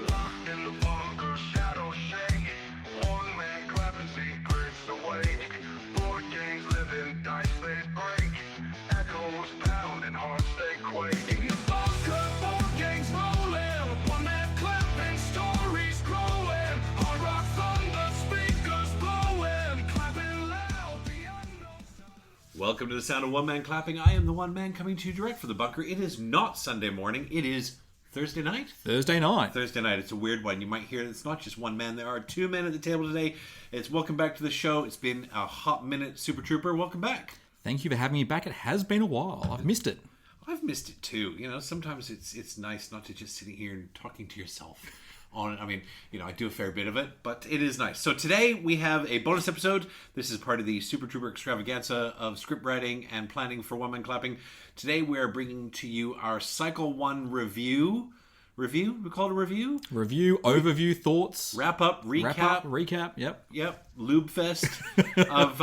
Locked in the bunker, shadows shake. One man clapping secrets awake. Board games living, dice they break. Echoes pounding, hearts they quake. In the bunker, board games rolling. One man clapping, stories growing. Hard rock thunder, speakers blowing. Clapping loud, piano. Welcome to the sound of one man clapping. I am the one man coming to you direct from the bunker. It is not Sunday morning. It is Thursday night? Thursday night. Thursday night. It's a weird one. You might hear it's not just one man. There are two men at the table today. It's welcome back to the show. It's been a hot minute, Super Trooper. Welcome back. Thank you for having me back. It has been a while. I've missed it. I've missed it too. You know, sometimes it's nice not to just sitting here and talking to yourself. I do a fair bit of it, but it is nice. So today we have a bonus episode. This is part of the Super Trooper extravaganza of script writing and planning for One Man Clapping. Today we are bringing to you our Cycle 1 review. Review? We call it a review? Review, overview, thoughts. Wrap up, recap. Yep. Lube fest of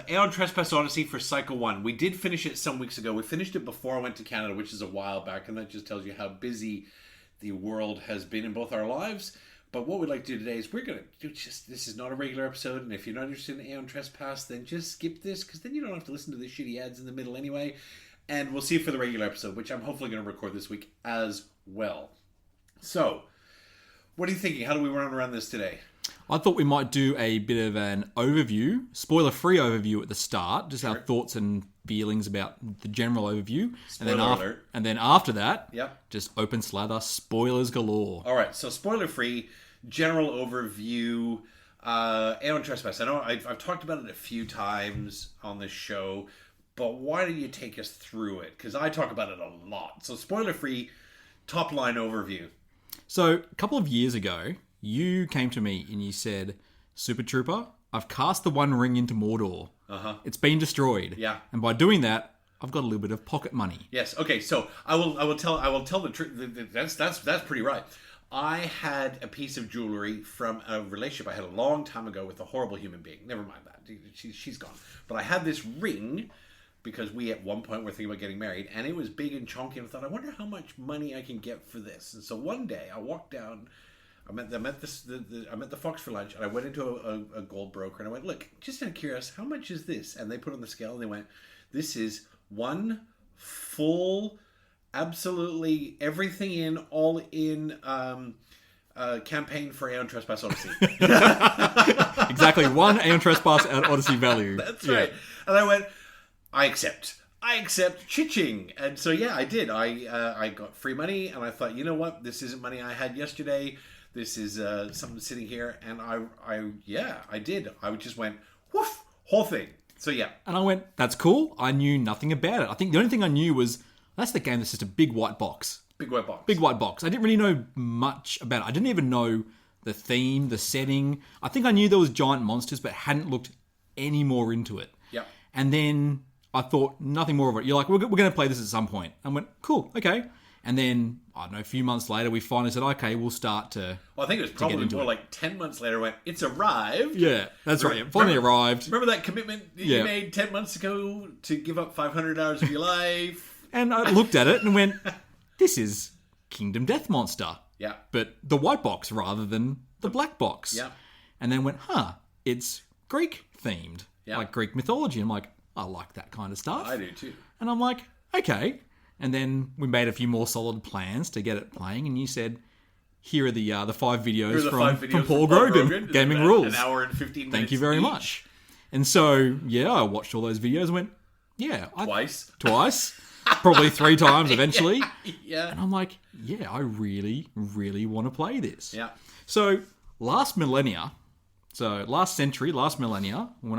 Aeon Trespass Odyssey for Cycle 1. We did finish it some weeks ago. We finished it before I went to Canada, which is a while back, and that just tells you how busy the world has been in both our lives. But what we'd like to do today is we're going to do this is not a regular episode, and if you're not interested in Aeon Trespass, then just skip this, because then you don't have to listen to the shitty ads in the middle anyway. And we'll see you for the regular episode, which I'm hopefully going to record this week as well. So, what are you thinking? How do we run around this today? I thought we might do a bit of an overview, spoiler-free overview at the start, just our thoughts and feelings about the general overview. Alert. And then after that, Yep. just open slather, spoilers galore. All right, so spoiler-free, general overview, Aeon Trespass. I know I've talked about it a few times on this show, but why don't you take us through it? Because I talk about it a lot. So spoiler-free, top-line overview. So, a couple of years ago, you came to me and you said, Super Trooper, I've cast the One Ring into Mordor. Uh-huh. It's been destroyed. Yeah. And by doing that, I've got a little bit of pocket money. Yes. Okay. So I will tell the truth. That's pretty right. I had a piece of jewelry from a relationship I had a long time ago with a horrible human being. Never mind that. She's gone. But I had this ring because we at one point were thinking about getting married, and it was big and chunky. And I thought, I wonder how much money I can get for this. And so one day I walked down. I met the Fox for lunch, and I went into a gold broker, and I went, look, just out of curiosity, how much is this? And they put on the scale, and they went, this is one full, absolutely everything in, all in campaign for Aeon Trespass Odyssey. Exactly, one Aeon Trespass at Odyssey value. That's right. And I went, I accept chiching. And so, yeah, I did. I got free money, and I thought, you know what? This isn't money I had yesterday. This is something sitting here. And I did. I just went, woof, whole thing. So, yeah. And I went, that's cool. I knew nothing about it. I think the only thing I knew was, that's the game that's just a big white box. Big white box. Big white box. I didn't really know much about it. I didn't even know the theme, the setting. I think I knew there was giant monsters, but hadn't looked any more into it. Yeah. And then I thought nothing more of it. You're like, we're going to play this at some point. I went, cool, okay. And then, I don't know, a few months later, we finally said, okay, we'll start to... Well, I think it was probably more like 10 months later, went, it's arrived. Yeah, that's right. It finally arrived. Remember that commitment that you made 10 months ago to give up 500 hours of your life? And I looked at it and went, this is Kingdom Death Monster. Yeah. But the white box rather than the black box. Yeah. And then went, it's Greek themed. Yeah. Like Greek mythology. I'm like, I like that kind of stuff. I do too. And I'm like, okay. And then we made a few more solid plans to get it playing. And you said, here are the 5 videos from Paul Grogan, Gaming Rules. An hour and 15 minutes. Thank you very much. And so, yeah, I watched all those videos and went, yeah. Twice. Probably 3 times eventually. Yeah. And I'm like, yeah, I really, really want to play this. Yeah. So, last millennia, when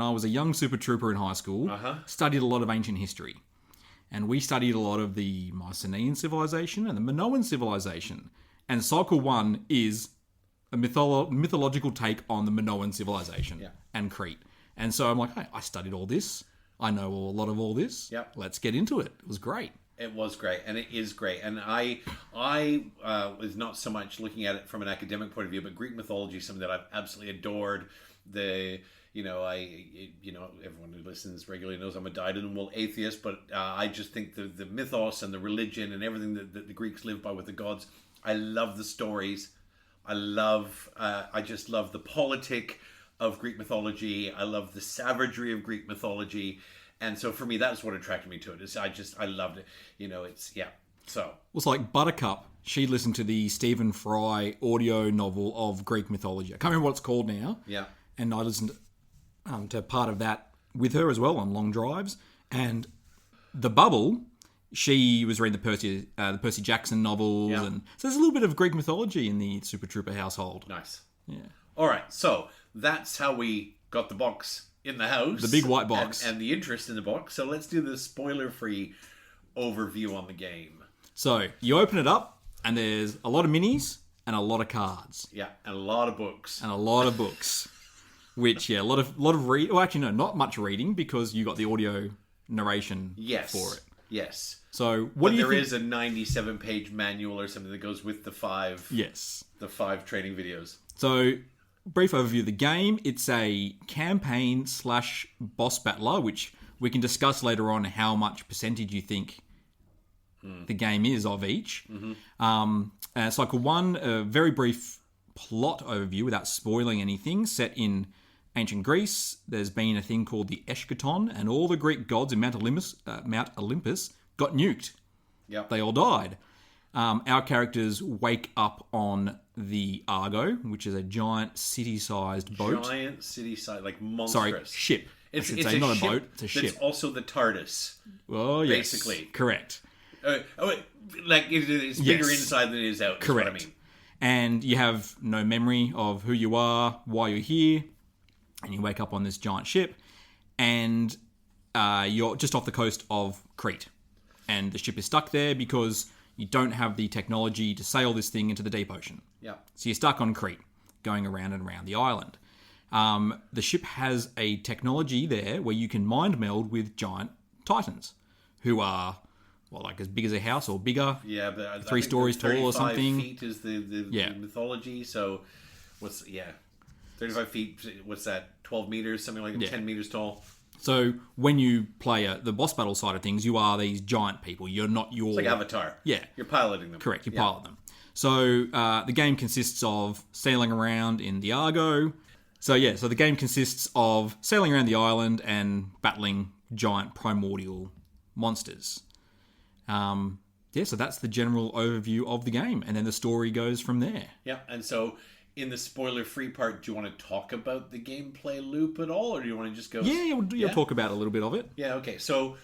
I was a young Super Trooper in high school, studied a lot of ancient history. And we studied a lot of the Mycenaean civilization and the Minoan civilization. And Cycle 1 is a mythological take on the Minoan civilization and Crete. And so I'm like, hey, I studied all this. I know a lot of all this. Yep. Let's get into it. It was great. It was great, and it is great. And I was not so much looking at it from an academic point of view, but Greek mythology is something that I've absolutely adored. everyone who listens regularly knows I'm a dyed-in-the-wool atheist, but I just think the mythos and the religion and everything that the Greeks live by with the gods, I love the stories. I just love the politic of Greek mythology. I love the savagery of Greek mythology. And so for me, that's what attracted me to it. I loved it. So. It's like Buttercup. She listened to the Stephen Fry audio novel of Greek mythology. I can't remember what it's called now. Yeah. And I listened to part of that with her as well on long drives. And The Bubble, she was reading the Percy Jackson novels. Yeah. And so there's a little bit of Greek mythology in the Super Trooper household. Nice. Yeah. All right. So that's how we got the box in the house. The big white box. And the interest in the box. So let's do the spoiler-free overview on the game. So you open it up and there's a lot of minis and a lot of cards. Yeah, and a lot of books. And a lot of books. Which, a lot of read. Well, actually, no, not much reading because you got the audio narration for it. Yes. So, what do you think? There is a 97-page manual or something that goes with the 5. Yes. The 5 training videos. So, brief overview of the game. It's a campaign / boss battler, which we can discuss later on how much percentage you think the game is of each. Mm-hmm. Cycle 1, a very brief plot overview without spoiling anything, set in ancient Greece. There's been a thing called the Eschaton, and all the Greek gods in Mount Olympus got nuked. Yep. They all died. Our characters wake up on the Argo, which is a giant city-sized boat. Giant city-sized, like monstrous. Sorry, ship. It's not a boat, it's a ship. It's also the TARDIS. Well, yes. Basically. Correct. It's bigger inside than it is out. Correct. Is what I mean. And you have no memory of who you are, why you're here, and you wake up on this giant ship, and you're just off the coast of Crete. And the ship is stuck there because you don't have the technology to sail this thing into the deep ocean. Yeah. So you're stuck on Crete, going around and around the island. The ship has a technology there where you can mind meld with giant titans, who are, like as big as a house or bigger. Yeah, but 3 stories tall or something. 35 feet is the mythology. So, 35 feet, what's that, 12 meters, something like that, 10 meters tall. So when you play the boss battle side of things, you are these giant people. You're not your... It's like Avatar. Yeah. You're piloting them. Correct, you pilot them. So the game consists of sailing around in the Argo. So the game consists of sailing around the island and battling giant primordial monsters. So that's the general overview of the game. And then the story goes from there. Yeah, and so... in the spoiler-free part, do you want to talk about the gameplay loop at all, or do you want to just go... Yeah, we'll talk about a little bit of it. Yeah, okay. So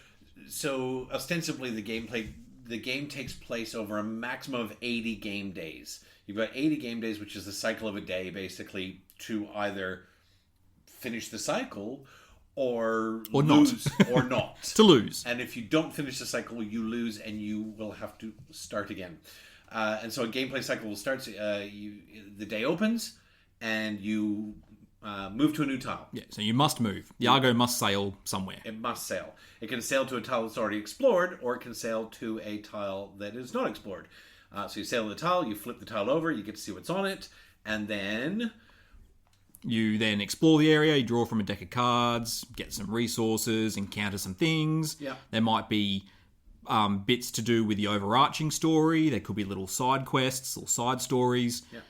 ostensibly, the game takes place over a maximum of 80 game days. You've got 80 game days, which is the cycle of a day, basically, to either finish the cycle or lose. Or not. To lose. And if you don't finish the cycle, you lose, and you will have to start again. And so a gameplay cycle will start. The day opens, and you move to a new tile. Yeah, so you must move. The Argo must sail somewhere. It must sail. It can sail to a tile that's already explored, or it can sail to a tile that is not explored. So you sail to the tile, you flip the tile over, you get to see what's on it, and then... you then explore the area, you draw from a deck of cards, get some resources, encounter some things. Yeah. There might be... bits to do with the overarching story. There could be little side quests or side stories. Yeah.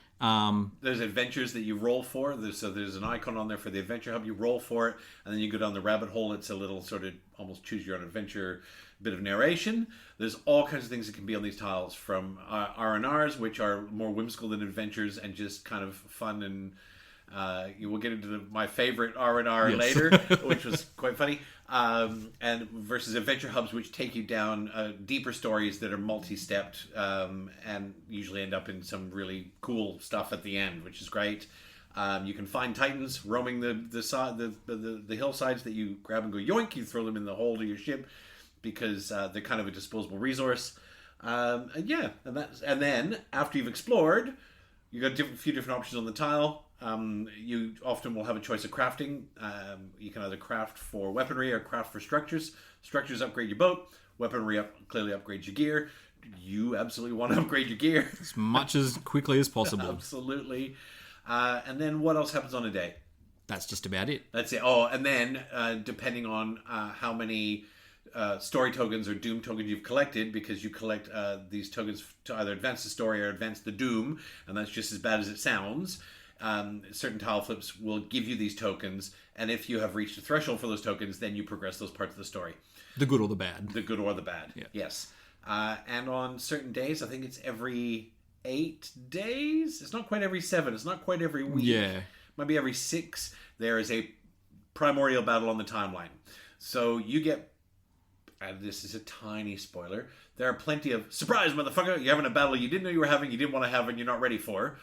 There's adventures that you roll for. There's an icon on there for the adventure hub. You roll for it, and then you go down the rabbit hole. It's a little sort of almost choose your own adventure bit of narration. There's all kinds of things that can be on these tiles, from R&Rs, which are more whimsical than adventures and just kind of fun, and you will get into my favorite R&R later, which was quite funny. And versus adventure hubs, which take you down deeper stories that are multi-stepped and usually end up in some really cool stuff at the end, which is great. You can find titans roaming the hillsides that you grab and go yoink. You throw them in the hold of your ship because they're kind of a disposable resource. And then after you've explored, you got a few different options on the tile. You often will have a choice of crafting. You can either craft for weaponry or craft for structures. Structures upgrade your boat. Weaponry clearly upgrades your gear. You absolutely want to upgrade your gear. As much as quickly as possible. Absolutely. And then what else happens on a day? That's just about it. That's it. Oh, and then depending on how many story tokens or Doom tokens you've collected, because you collect these tokens to either advance the story or advance the Doom, and that's just as bad as it sounds. Certain tile flips will give you these tokens, and if you have reached a threshold for those tokens, then you progress those parts of the story. The good or the bad. The good or the bad. Yeah. Yes. And on certain days, I think it's every 8 days. It's not quite every 7. It's not quite every week. Yeah. Maybe every 6. There is a primordial battle on the timeline. So you get, and this is a tiny spoiler, there are plenty of, surprise motherfucker, you're having a battle you didn't know you were having, you didn't want to have, and you're not ready for.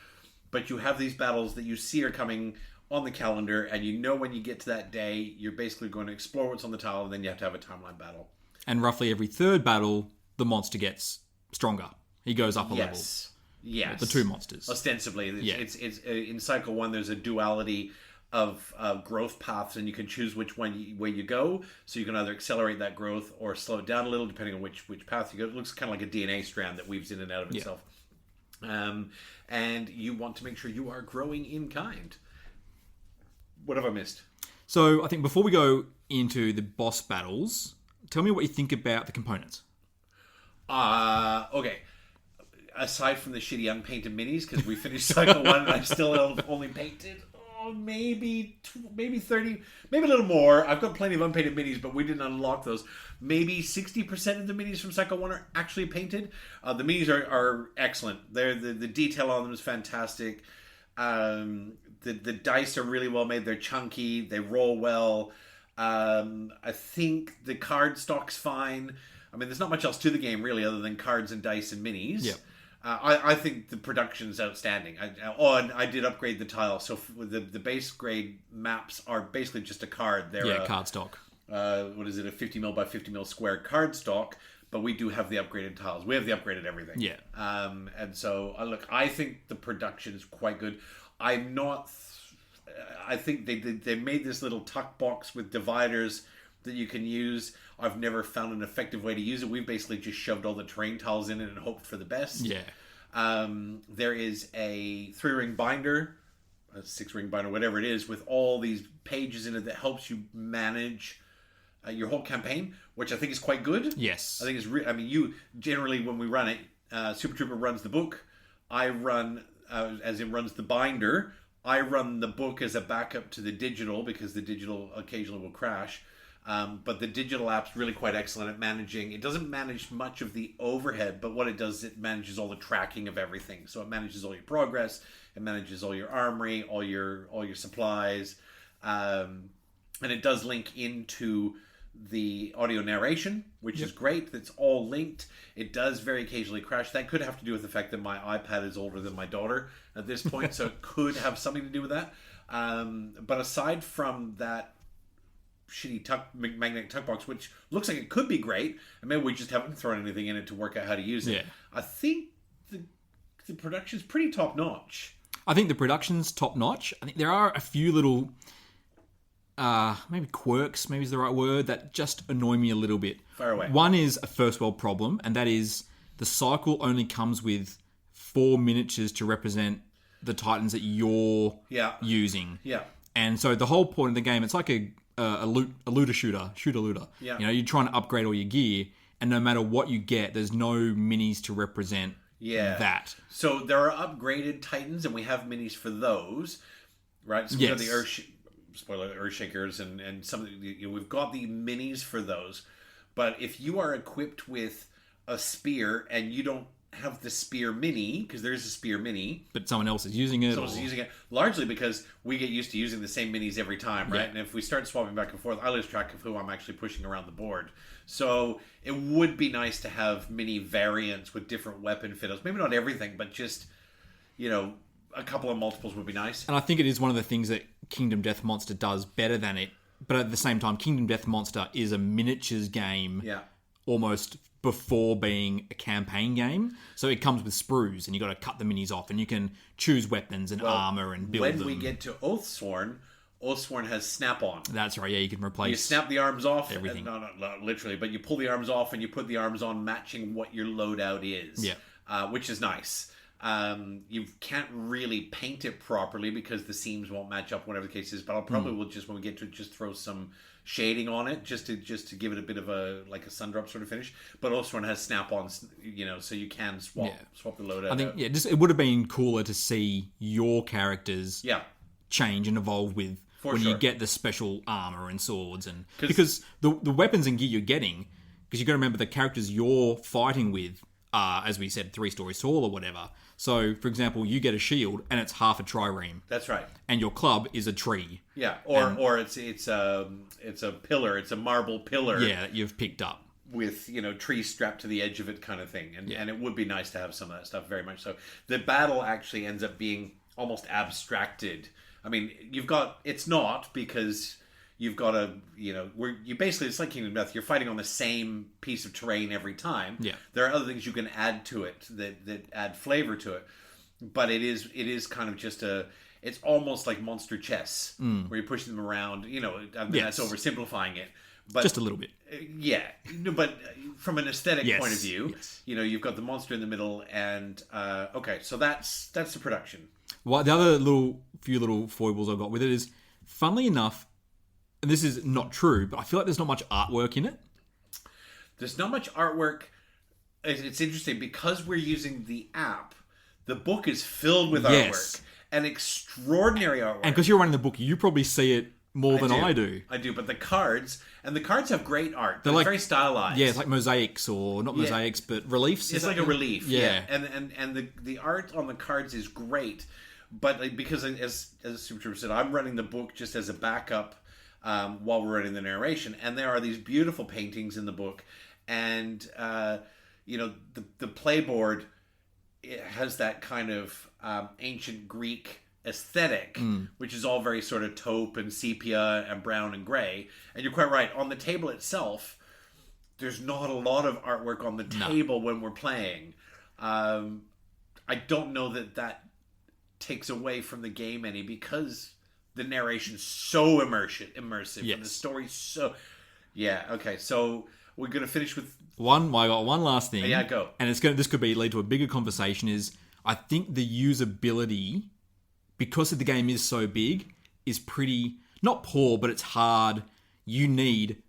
But you have these battles that you see are coming on the calendar, and you know when you get to that day, you're basically going to explore what's on the tile, and then you have to have a timeline battle. And roughly every third battle, the monster gets stronger. He goes up a level. Yes. The two monsters. Ostensibly. It's in Cycle 1, there's a duality of growth paths, and you can choose which way you go. So you can either accelerate that growth or slow it down a little, depending on which path you go. It looks kind of like a DNA strand that weaves in and out of itself. And you want to make sure you are growing in kind. What have I missed? So I think before we go into the boss battles, tell me what you think about the components. Okay. Aside from the shitty unpainted minis, because we finished Cycle 1 and I still only painted maybe 30, maybe a little more. I've got plenty of unpainted minis, but we didn't unlock those. Maybe 60% of the minis from Cycle 1 are actually painted. The minis are excellent. The detail on them is fantastic. The dice are really well made. They're chunky. They roll well. I think the card stock's fine. I mean, there's not much else to the game, really, other than cards and dice and minis. Yeah. I think the production's outstanding. And I did upgrade the tile, so the base grade maps are basically just a card. They're card stock. What is it? A 50 mil by 50 mil square card stock. But we do have the upgraded tiles. We have the upgraded everything. Yeah. And so look, I think the production is quite good. I'm not. I think they made this little tuck box with dividers that you can use. I've never found an effective way to use it. We've basically just shoved all the terrain tiles in it and hoped for the best. Yeah. There is a 3-ring binder, a 6-ring binder, whatever it is, with all these pages in it that helps you manage your whole campaign, which I think is quite good. Yes. I think it's. I mean, you generally, when we run it, Super Trooper runs the book. I run, as it runs the binder. I run the book as a backup to the digital, because the digital occasionally will crash. But the digital app's really quite excellent at managing. It doesn't manage much of the overhead, but what it does, it manages all the tracking of everything. So it manages all your progress, it manages all your armory, all your supplies, and it does link into the audio narration, which is great. It's all linked. It does very occasionally crash. That could have to do with the fact that my iPad is older than my daughter at this point, so it could have something to do with that. But aside from that shitty magnetic tuck box, which looks like it could be great, and maybe we just haven't thrown anything in it to work out how to use it. Yeah. I think the production's pretty top notch. I think the production's top notch. I think there are a few little maybe quirks, maybe is the right word, that just annoy me a little bit. Fire away. One is a first world problem, and that is the cycle only comes with 4 miniatures to represent the Titans that you're using. Yeah. And so the whole point of the game, it's like a looter shooter. Yeah. You know, you're trying to upgrade all your gear, and no matter what you get, there's no minis to represent that. So there are upgraded Titans, and we have minis for those, right? So we have the Earthshakers and some of the, we've got the minis for those. But if you are equipped with a spear and you don't have the spear mini, because there's a spear mini, but someone else is using it. Someone's using it, largely because we get used to using the same minis every time, right? Yeah. And if we start swapping back and forth, I lose track of who I'm actually pushing around the board. So it would be nice to have mini variants with different weapon fit-outs. Maybe not everything, but just, you know, a couple of multiples would be nice. And I think it is one of the things that Kingdom Death Monster does better than it. But at the same time, Kingdom Death Monster is a miniatures game. Yeah. Almost before being a campaign game. So it comes with sprues, and you got to cut the minis off, and you can choose weapons and armor and build them. When we get to Oathsworn has snap-on. That's right, yeah, you can replace... You snap the arms off. Everything. Not literally, but you pull the arms off and you put the arms on matching what your loadout is. Yeah. Which is nice. You can't really paint it properly because the seams won't match up, whatever the case is. But I'll probably will just, when we get to it, just throw some shading on it just to give it a bit of a sun drop sort of finish. But also, it has snap-ons, so you can swap the loadout. I think it would have been cooler to see your characters change and evolve with you get the special armor and swords, and because the weapons and gear you're getting, because you got to remember the characters you're fighting with are, as we said, 3 stories tall or whatever. So, for example, you get a shield and it's half a trireme. That's right. And your club is a tree. Yeah, or it's a pillar. It's a marble pillar. Yeah, that you've picked up with trees strapped to the edge of it, kind of thing. And it would be nice to have some of that stuff. Very much so. The battle actually ends up being almost abstracted. I mean, it's not, because you've got it's like Kingdom Death. You're fighting on the same piece of terrain every time. Yeah. There are other things you can add to it that add flavor to it, but it is kind of just it's almost like monster chess, where you're pushing them around. That's oversimplifying it, but just a little bit. Yeah, but from an aesthetic point of view, you've got the monster in the middle, and so that's the production. Well, the other few little foibles I've got with it is, funnily enough, and this is not true, but I feel like there's not much artwork in it. There's not much artwork. It's interesting, because we're using the app, the book is filled with artwork. And extraordinary artwork. And because you're running the book, you probably see it more than I do. I do, but the cards have great art. They're very stylized. Yeah, it's like mosaics, or not mosaics, but reliefs. It's like a relief. Yeah. And the art on the cards is great. But because, as Super Trooper said, I'm running the book just as a backup while we're running the narration. And there are these beautiful paintings in the book. And, the playboard, it has that kind of ancient Greek aesthetic, which is all very sort of taupe and sepia and brown and gray. And you're quite right. On the table itself, there's not a lot of artwork on the table when we're playing. I don't know that takes away from the game any, because the narration's so immersive. Yes. And the story's so... Yeah, okay. So we're going to finish with... I got one last thing. Yeah, go. And this could lead to a bigger conversation, is I think the usability, because the game is so big, is pretty, not poor, but it's hard. You need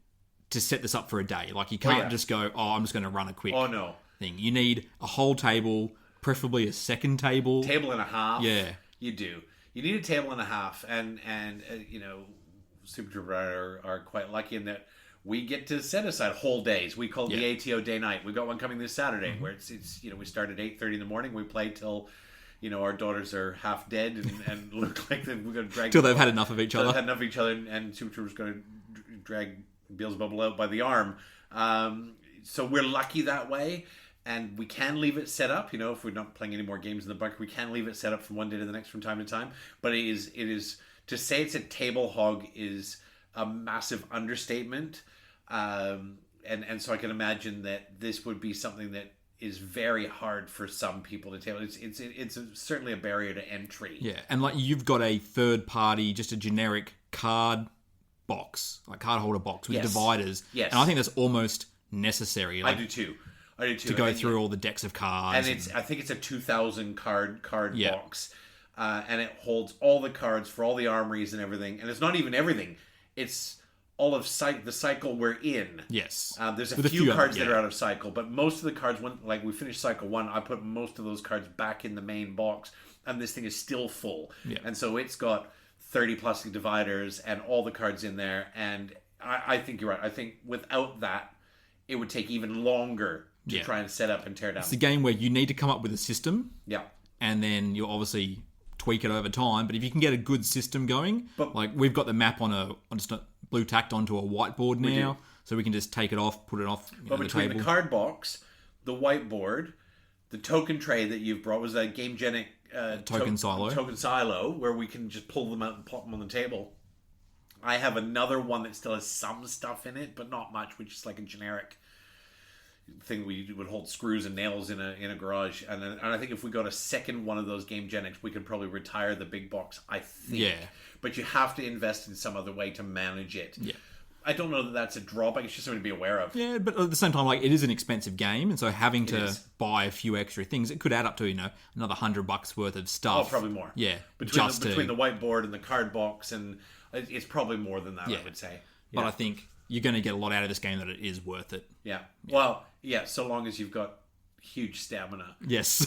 to set this up for a day. Like, you can't just go, I'm just going to run a quick thing. You need a whole table, preferably a second table. Table and a half. Yeah. You do. You need a table and a half. And Super Trooper are quite lucky in that we get to set aside whole days. We call it the ATO day night. We've got one coming this Saturday where it's we start at 8:30 in the morning. We play till our daughters are half dead and look like we're going to drag till they've had enough of each other. And Super Trooper's going to drag Beelzebub out by the arm. So we're lucky that way, and we can leave it set up. If we're not playing any more games in the bunker, we can leave it set up from one day to the next from time to time. But it is to say it's a table hog is a massive understatement. And so I can imagine that this would be something that is very hard for some people to table. It's certainly a barrier to entry. Yeah, and like, you've got a third party, just a generic card box, like card holder box with dividers. Yes, and I think that's almost necessary. I do too. To go through all the decks of cards, and I think it's a 2,000 card box, and it holds all the cards for all the armories and everything. And it's not even everything; it's all of the cycle we're in. Yes. There's a few cards that are out of cycle, but most of the cards, when we finished cycle 1, I put most of those cards back in the main box, and this thing is still full. Yeah. And so it's got 30 plus dividers and all the cards in there, and I think you're right. I think without that, it would take even longer to try and set up and tear down. It's a game where you need to come up with a system. Yeah. And then you'll obviously tweak it over time, but if you can get a good system going, like we've got the map on just a blue tacked onto a whiteboard now, so we can just take it off, put it off. But between the card box, the whiteboard, the token tray that you've brought, was that Gamegenic token silo, where we can just pull them out and pop them on the table. I have another one that still has some stuff in it, but not much, which is like a generic thing we would hold screws and nails in a garage. And I think if we got a second one of those Gamegenics, we could probably retire the big box, I think. Yeah. But you have to invest in some other way to manage it. Yeah. I don't know that that's a drawback. It's just something to be aware of. Yeah, but at the same time, like, it is an expensive game, and so having to is. buy a few extra things, it could add up to, another $100 worth of stuff. Oh, probably more. Yeah, Between the whiteboard and the card box, and it's probably more than that, I would say. But I think you're going to get a lot out of this game that it is worth it. Yeah. Well, yeah, so long as you've got huge stamina. Yes.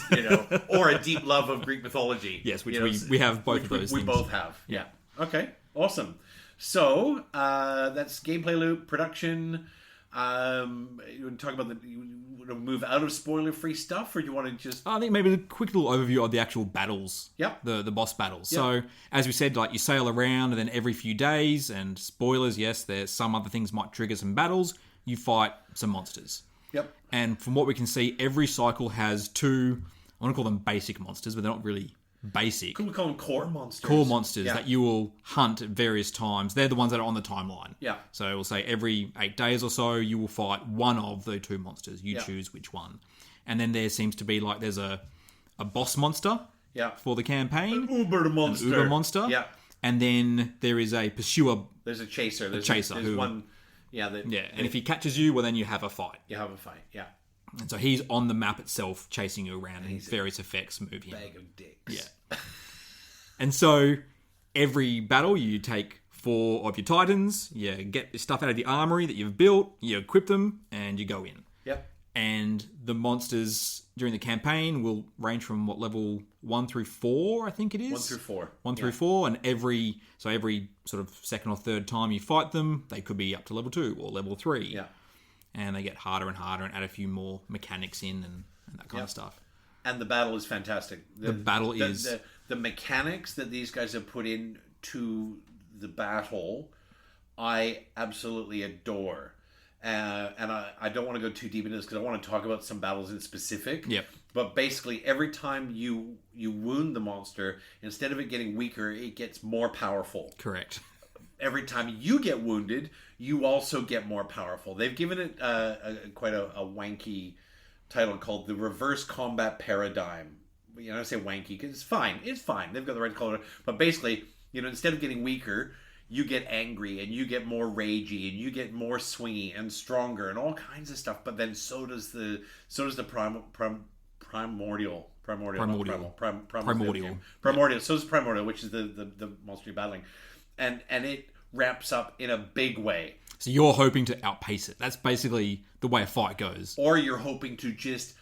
Or a deep love of Greek mythology. Yes, which we have both of those we things. both have. Yeah. Okay. Awesome. So, that's gameplay loop, production. You want to talk about you want to move out of spoiler-free stuff, or do you want to just... I think maybe a quick little overview of the actual battles. Yep. The boss battles. Yep. So, as we said, like, you sail around, and then every few days, and spoilers, yes, there's some other things might trigger some battles, you fight some monsters. Yep. And from what we can see, every cycle has two, I want to call them basic monsters, but they're not really basic. Could we call them core monsters? Core monsters Yeah. that you will hunt at various times. They're the ones that are on the timeline. Yeah. So we'll say every 8 days or so, you will fight one of the two monsters. You Yeah. choose which one. And then there seems to be like there's a boss monster Yeah. for the campaign. Uber monster. Uber monster. Yeah. And then there is a pursuer. There's a chaser. There's chaser There's who- one... Yeah. And if he catches you, well, then you have a fight. You have a fight. Yeah. And so he's on the map itself, chasing you around, and various effects move him. Bag of dicks. Yeah. And so every battle, you take 4 of your titans, you get your stuff out of the armory that you've built, you equip them, and you go in. Yep. And the monsters during the campaign will range from level 1 through 4, I think it is. 1 through 4. 1 through 4, and every sort of second or third time you fight them, they could be up to level 2 or level 3. Yeah. And they get harder and harder and add a few more mechanics in and that kind of stuff. And the battle is fantastic. The battle is... The mechanics that these guys have put into the battle, I absolutely adore. And I don't want to go too deep into this because I want to talk about some battles in specific. Yep. But basically, every time you wound the monster, instead of it getting weaker, it gets more powerful. Correct. Every time you get wounded, you also get more powerful. They've given it quite a wanky title called the Reverse Combat Paradigm. I say wanky because it's fine. It's fine. They've got the right color. But basically, instead of getting weaker, you get angry and you get more ragey and you get more swingy and stronger and all kinds of stuff. But then so does the primordial. So does primordial, which is the monster you're battling, and it ramps up in a big way. So you're hoping to outpace it. That's basically the way a fight goes. Or you're hoping to just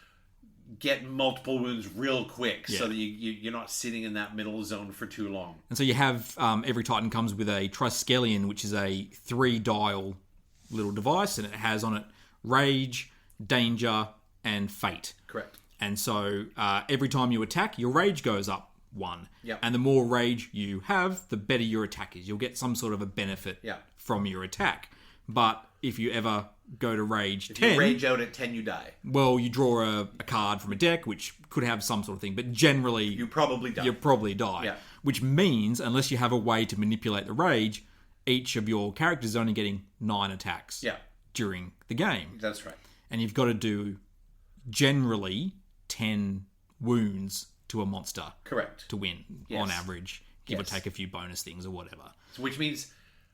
get multiple wounds real quick so that you're not sitting in that middle zone for too long. And so you have, every Titan comes with a Triskelion, which is a 3-dial little device, and it has on it Rage, Danger, and Fate. Correct. And so every time you attack, your Rage goes up 1. Yep. And the more Rage you have, the better your attack is. You'll get some sort of a benefit from your attack. But if you ever go to Rage 10... If you rage out at 10, you die. Well, you draw a card from a deck, which could have some sort of thing. But generally... You probably die. You probably die. Yeah. Which means, unless you have a way to manipulate the Rage, each of your characters is only getting 9 attacks during the game. That's right. And you've got to do, generally, 10 wounds to a monster. Correct. To win, on average. Give or take a few bonus things or whatever. So which means...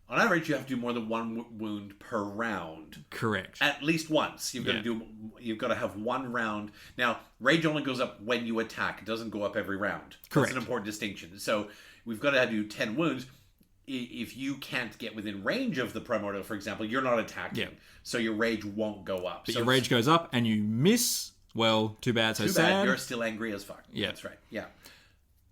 On average, you have to do more than 1 wound per round. Correct. At least once. You've got to have 1 round. Now, rage only goes up when you attack. It doesn't go up every round. Correct. That's an important distinction. So we've got to do 10 wounds. If you can't get within range of the primordial, for example, you're not attacking. Yeah. So your rage won't go up. But your rage goes up and you miss. Well, too bad, so sad. Too bad. You're still angry as fuck. Yeah. That's right. Yeah.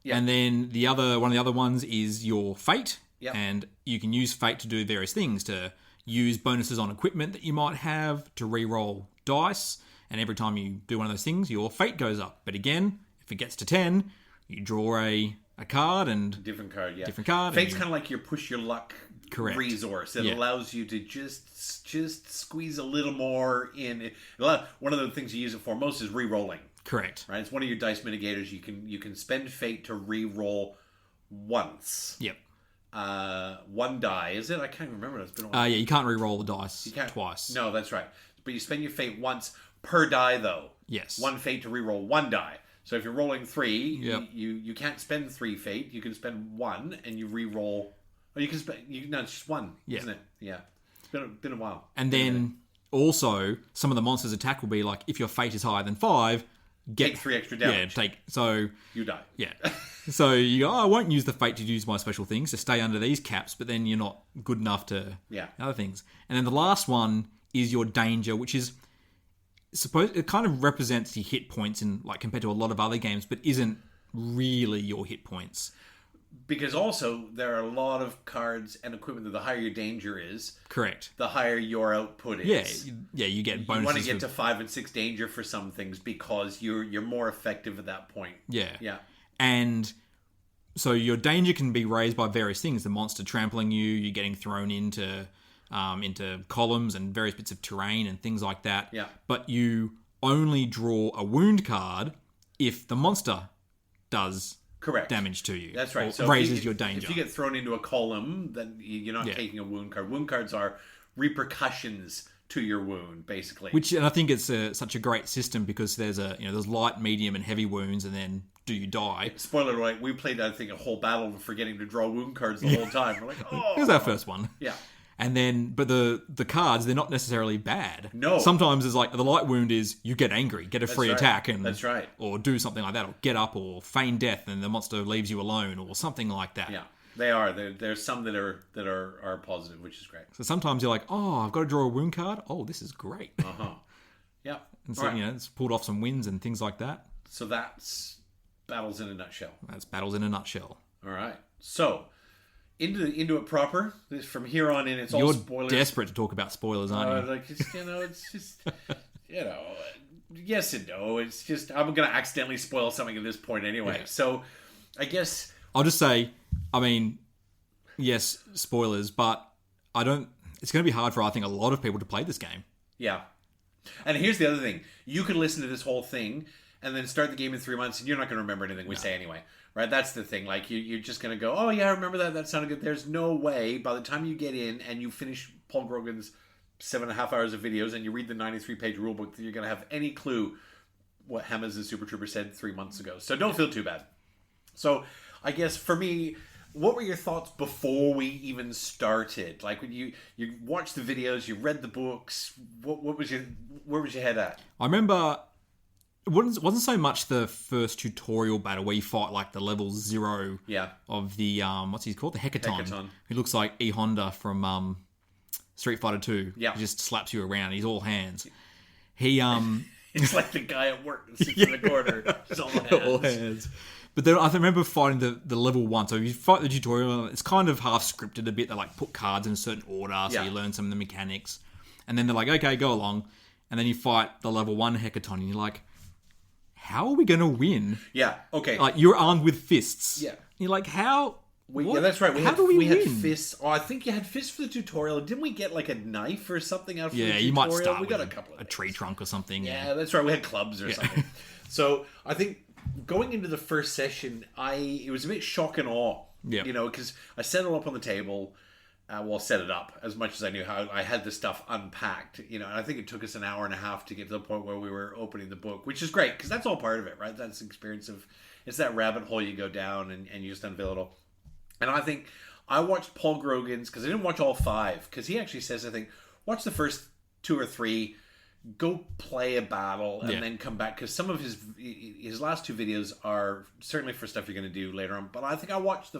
And then one of the other ones is your fate. Yep. And you can use fate to do various things, to use bonuses on equipment that you might have, to re-roll dice, and every time you do one of those things, your fate goes up. But again, if it gets to 10, you draw a card and... Different card, yeah. Different card. Fate's kind of like your push your luck resource. It Yeah. allows you to just squeeze a little more in. One of the things you use it for most is re-rolling. Correct. Right? It's one of your dice mitigators. You can spend fate to re-roll once. Yep. 1 die, is it? I can't remember. It's been a while. Yeah, you can't re-roll the dice twice. No, that's right. But you spend your fate once per die, though. Yes. 1 fate to re-roll 1 die. So if you're rolling 3, Yep. you can't spend 3 fate. You can spend 1 and you re-roll. Or you can spend... No, it's just 1, isn't it? Yeah. been a while. And then also, some of the monsters' attack will be like, if your fate is higher than 5, Take 3 extra damage. You die. Yeah. So you go, I won't use the fate to use my special things to stay under these caps, but then you're not good enough to other things. And then the last one is your danger, which is it kind of represents your hit points in like compared to a lot of other games, but isn't really your hit points. Because also, there are a lot of cards and equipment that the higher your danger is, correct, the higher your output is. Yeah, you get bonuses. You want to get to 5 and 6 danger for some things because you're more effective at that point. Yeah. And so your danger can be raised by various things. The monster trampling you're getting thrown into columns and various bits of terrain and things like that. Yeah. But you only draw a wound card if the monster does damage to you. That's right. So raises your danger. If you get thrown into a column, then you're not taking a wound card. Wound cards are repercussions to your wound, basically. And I think it's such a great system because there's light, medium, and heavy wounds, and then do you die? Spoiler alert: we played, I think, a whole battle forgetting to draw wound cards the whole time. We're like, oh, it was our first one. Yeah. And then, but the cards, they're not necessarily bad. No. Sometimes it's like the light wound is you get angry, get a free attack, and that's right, or do something like that, or get up, or feign death, and the monster leaves you alone, or something like that. Yeah, they are. There's some that are positive, which is great. So sometimes you're like, oh, I've got to draw a wound card. Oh, this is great. Yeah. And so it's pulled off some wins and things like that. So that's battles in a nutshell. That's battles in a nutshell. All right. So. Into it proper. From here on in, it's all spoilers. You're desperate to talk about spoilers, aren't you? It's just, yes and no. It's just, I'm going to accidentally spoil something at this point anyway. Yeah. So, I guess... I'll just say, I mean, yes, spoilers, but it's going to be hard for, I think, a lot of people to play this game. Yeah. And here's the other thing. You could listen to this whole thing and then start the game in 3 months and you're not going to remember anything we say anyway. Right, that's the thing. Like, you're just going to go, oh, yeah, I remember that. That sounded good. There's no way by the time you get in and you finish Paul Grogan's 7.5 hours of videos and you read the 93-page rulebook that you're going to have any clue what Hammers the Super Trooper said 3 months ago. So don't feel too bad. So I guess for me, what were your thoughts before we even started? Like, when you watched the videos, you read the books, where was your head at? I remember... It wasn't so much the first tutorial battle where you fight like the level 0 of the what's he called, the Hecaton, who looks like E Honda from Street Fighter 2. Yeah, he just slaps you around. He's all hands. He it's like the guy at work that sits in the corner. He's all hands. All hands. But then I remember fighting the level 1. So you fight the tutorial, it's kind of half scripted a bit. They like put cards in a certain order, so you learn some of the mechanics, and then they're like, okay, go along, and then you fight the level 1 Hecaton, and you're like, how are we going to win? Yeah, okay. Like, you're armed with fists. Yeah. You're like, how? Yeah, that's right. How do we win? Had fists. Oh, I think you had fists for the tutorial. Didn't we get like a knife or something out of the tutorial? Yeah, you might start we got with a couple of a tree trunk or something. Yeah, that's right. We had clubs or something. So I think going into the first session, it was a bit shock and awe. Yeah. Because I set it up on the table. Set it up as much as I knew how. I had the stuff unpacked, and I think it took us an hour and a half to get to the point where we were opening the book, which is great because that's all part of it, right? That's the experience of, it's that rabbit hole you go down and you just unveil it all. And I think I watched Paul Grogan's, because I didn't watch all 5, because he actually says, I think, watch the first 2 or 3, go play a battle, and then come back, because some of his last 2 videos are certainly for stuff you're going to do later on, but I think I watched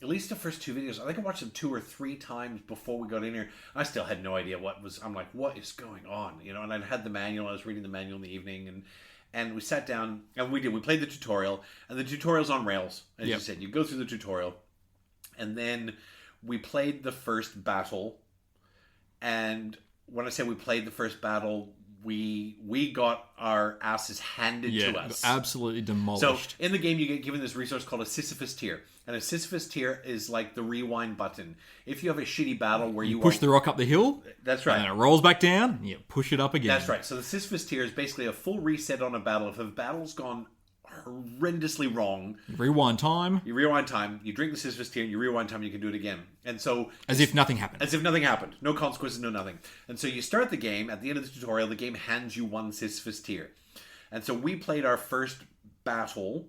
at least the first 2 videos. I think I watched them 2 or 3 times before we got in here. I still had no idea I'm like, what is going on? And I had the manual. I was reading the manual in the evening, and we sat down, and we played the tutorial, and the tutorial's on rails, as you said. You go through the tutorial, and then we played the first battle, and when I say we played the first battle, we got our asses handed to us. Absolutely demolished. So in the game, you get given this resource called a Sisyphus tier. And a Sisyphus tier is like the rewind button. If you have a shitty battle where you push the rock up the hill, that's right, and then it rolls back down, you push it up again. That's right. So the Sisyphus tier is basically a full reset on a battle. If a battle's gone horrendously wrong, you rewind time. You drink the Sisyphus tier, and you rewind time. You can do it again. And so as if nothing happened. As if nothing happened. No consequences. No nothing. And so you start the game. At the end of the tutorial, the game hands you 1 Sisyphus tier. And so we played our first battle.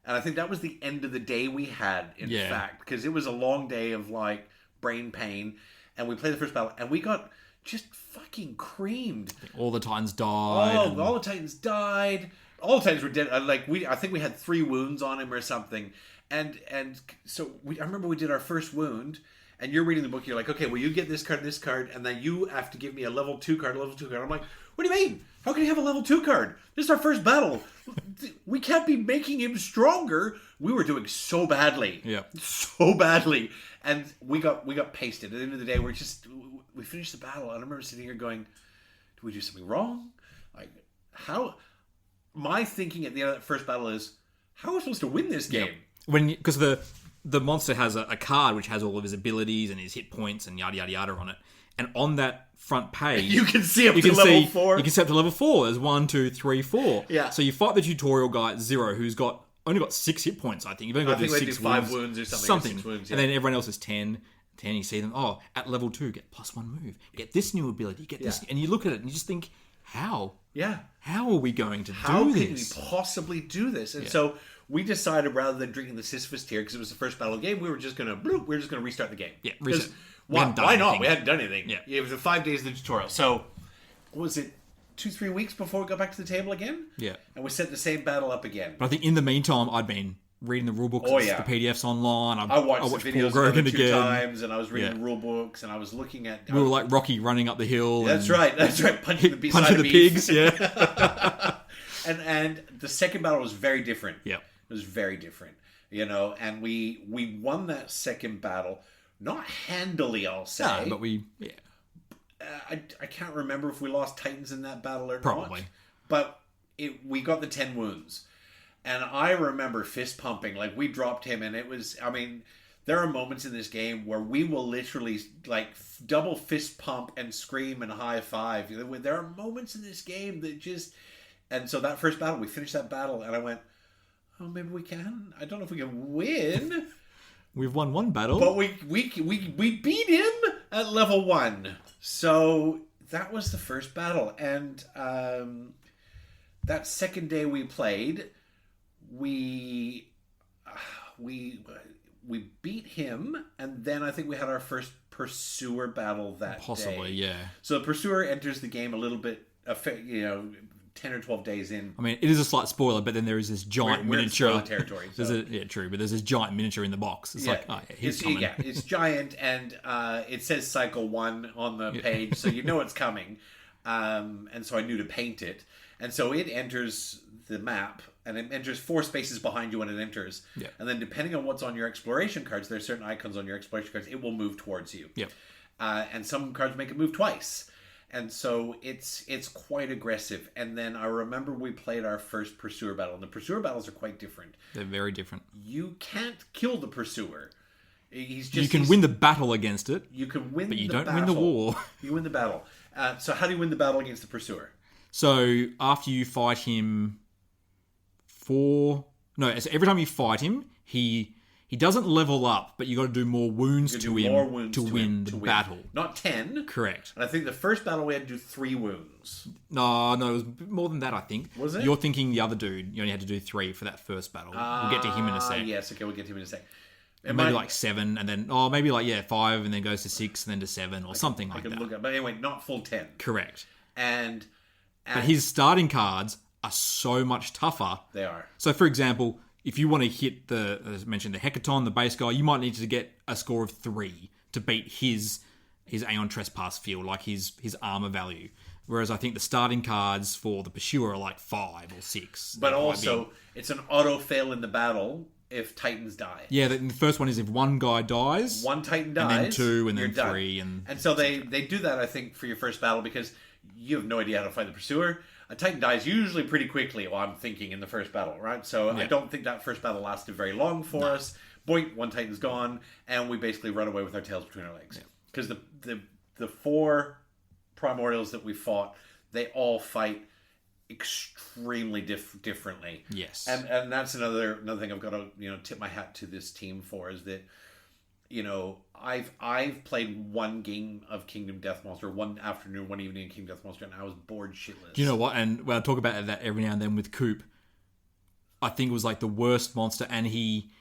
And I think that was the end of the day we had, in fact, because it was a long day of, like, brain pain. and we played the first battle, and we got just fucking creamed. All the Titans died. Oh, all the Titans died. All the Titans were dead. I think we had 3 wounds on him or something. And so I remember we did our first wound, and you're reading the book. You're like, okay, well, you get this card, and then you have to give me a level 2 card. I'm like, what do you mean? How can you have a level 2 card? This is our first battle. We can't be making him stronger. We were doing so badly. Yeah. So badly. And we got pasted. At the end of the day, we finished the battle, and I remember sitting here going, did we do something wrong? Like, how? My thinking at the end of that first battle is, how are we supposed to win this game? Because the monster has a card which has all of his abilities and his hit points and yada yada yada on it, and on that front page you can see up to level 4. You can see up to level 4. There's 1, 2, 3, 4. Yeah. So you fight the tutorial guy at 0, who's only got 6 hit points. I think you've only got to do 6 5 wounds or something. 6 wounds, and then everyone else is 10. You see them. Oh, at level 2, get +1 move. Get this new ability. Get this, and you look at it and you just think, how? Yeah. How are we going to do this? How can we possibly do this? And so we decided, rather than drinking the Sisyphus tear, because it was the first battle of the game, we were just going to restart the game. Yeah, reset. Why not? We hadn't done anything. Yeah. It was 5 days of the tutorial. So, what was it, 2-3 weeks before we got back to the table again? Yeah. And we set the same battle up again. But I think in the meantime, I'd been reading the rule books, the PDFs online. I watched the videos Paul Grogan 2 again. times, and I was reading the rule books, and I was looking at... We were like Rocky running up the hill. That's right. Punching the pigs, yeah. and the second battle was very different. Yeah. It was very different, and we won that second battle, not handily, I'll say. No, but I can't remember if we lost Titans in that battle or Probably. not. But we got the 10 wounds. And I remember fist pumping. Like, we dropped him, and it was, there are moments in this game where we will literally, like, double fist pump and scream and high five. There are moments in this game that just... And so that first battle, we finished that battle, and I went, oh, maybe we can. I don't know if we can win. We've won one battle. But we beat him at level 1. So that was the first battle. And that second day we played, we beat him, and then I think we had our first Pursuer battle that Possibly, day. yeah. So the Pursuer enters the game a little bit, 10 or 12 days in. I mean, it is a slight spoiler, but then there is this giant miniature. We're in spoiler territory. So. True, but there's this giant miniature in the box. It's like, he's coming. Yeah, it's giant, and it says Cycle 1 on the page, so you know it's coming. And so I knew to paint it. And so it enters the map, and it enters 4 spaces behind you when it enters. Yeah. And then depending on what's on your exploration cards, there are certain icons on your exploration cards, it will move towards you. Yeah. And some cards make it move twice. And so it's quite aggressive. And then I remember we played our first Pursuer battle. And the Pursuer battles are quite different. They're very different. You can't kill the Pursuer. You can win the battle against it. You can win but you the don't battle. win the war. You win the battle. So how do you win the battle against the Pursuer? So after you fight him so every time you fight him, he doesn't level up, but you got to do more wounds to him to win the battle. Not 10. Correct. And I think the first battle we had to do 3 wounds. No, it was more than that, I think. Was it? You're thinking the other dude, you only had to do 3 for that first battle. We'll get to him in a sec. Yes, okay, we'll get to him in a sec. Maybe like 7, and then, maybe 5, and then goes to 6, and then to 7, or something like that. Look up, but anyway, not full 10. Correct. But his starting cards are so much tougher. They are. So, for example, if you want to hit as mentioned, the Hecaton, the base guy, you might need to get a score of 3 to beat his Aeon Trespass field, like his armor value. Whereas I think the starting cards for the Pursuer are like 5 or 6. But also, it's an auto fail in the battle if Titans die. Yeah, the first one is if one guy dies. 1 Titan dies. And then 2, and then 3. Done. And so they do that, I think, for your first battle because you have no idea how to fight the Pursuer. A Titan dies usually pretty quickly, I'm thinking, in the first battle, right? So I don't think that first battle lasted very long for us. Boink, 1 Titan's gone, and we basically run away with our tails between our legs. Because the 4 primordials that we fought, they all fight extremely differently. Yes. And that's another thing I've got to tip my hat to this team for is that I've played 1 game of Kingdom Death Monster, 1 afternoon, 1 evening in Kingdom Death Monster, and I was bored shitless. Do you know what? And I talk about that every now and then with Coop. I think it was like the worst monster, and he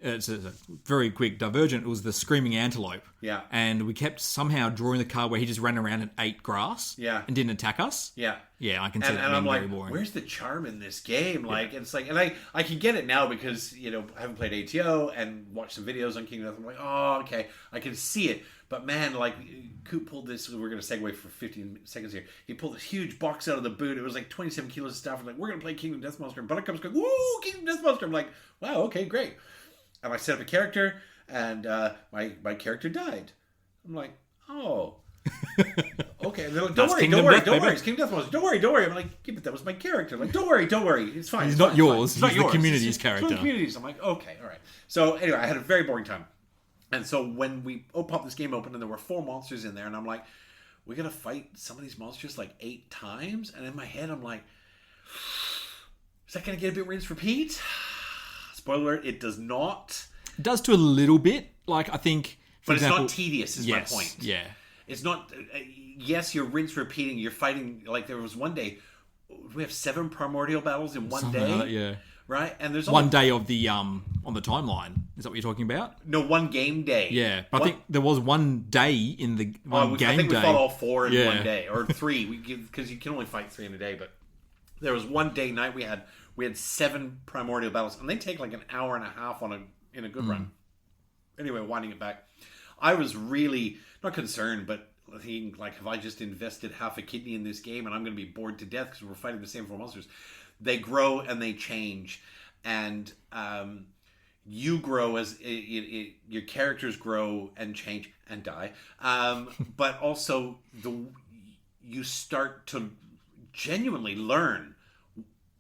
it's a very quick divergent. It was the screaming antelope. Yeah. And we kept somehow drawing the card where he just ran around and ate grass. Yeah. And didn't attack us. Yeah. Yeah, I can see And that I'm being like, very boring. where's the charm in this game? Like, it's like, and I can get it now because, you know, I haven't played ATO and watched some videos on Kingdom Death. I'm like, oh, okay, I can see it. But man, like, Coop pulled this, we're going to segue for 15 seconds here. He pulled this huge box out of the boot. It was like 27 kilos of stuff. I'm like, we're going to play Kingdom Death Monster. And Buttercup's going, woo, Kingdom Death Monster. I'm like, wow, okay, great. And I set up a character, and my character died. I'm like, oh. Okay, and they're like, don't worry. It's Kingdom Death Monster. Don't worry. I'm like, yeah, but that was my character. I'm like, don't worry. It's fine. He's it's not fine, yours. It's not He's yours. the community's It's character. the community's. I'm like, okay, all right. So anyway, I had a very boring time. And so when we popped this game open and there were 4 monsters in there, and I'm like, we gotta fight some of these monsters like 8 times? And in my head, I'm like, is that gonna get a bit rinse repeat? Spoiler alert, it does not. It does to a little bit. Like, I think... But example, it's not tedious, is my point. Yeah. It's not... yes, you're rinse repeating. You're fighting... Like, there was one day... We have 7 primordial battles in one Something day. like that, yeah. Right? And there's One day of the on the timeline. Is that what you're talking about? No, one game day. Yeah, but I think there was one day in the game day. I think we fought all 4 in Yeah. one day, or 3. Because you can only fight 3 in a day. But there was one day night we had 7 primordial battles, and they take like an hour and a half in a good run. Anyway, winding it back, I was really not concerned, but thinking like, have I just invested half a kidney in this game, and I'm going to be bored to death because we're fighting the same 4 monsters? They grow and they change, and you grow as your characters grow and change and die, but also you start to genuinely learn,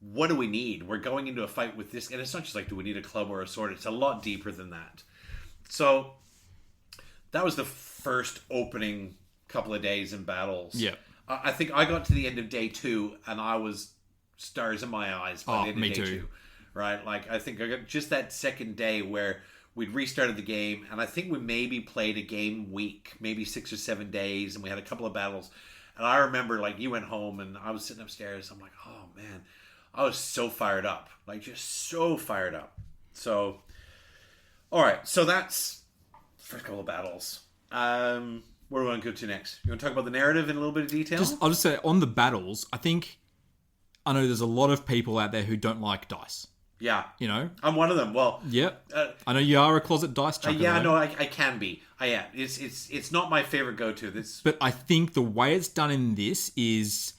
what do we need? We're going into a fight with this, and it's not just like, do we need a club or a sword? It's a lot deeper than that. So that was the first opening couple of days in battles. Yeah. I think I got to the end of day 2 and I was stars in my eyes by the end of day 2. Right? Like, I think I got just that second day where we'd restarted the game, and I think we maybe played a game week, maybe 6 or 7 days, and we had a couple of battles. And I remember, like, you went home and I was sitting upstairs. I'm like, oh man, I was so fired up. Like, just so fired up. So, all right. So that's first couple of battles. Where do we want to go to next? You want to talk about the narrative in a little bit of detail? I'll just say, on the battles, I know there's a lot of people out there who don't like dice. Yeah. You know? I'm one of them. Well, yeah. I know you are a closet dice chucker. Yeah, no, I can be. I am. It's not my favorite go-to. But I think the way it's done in this is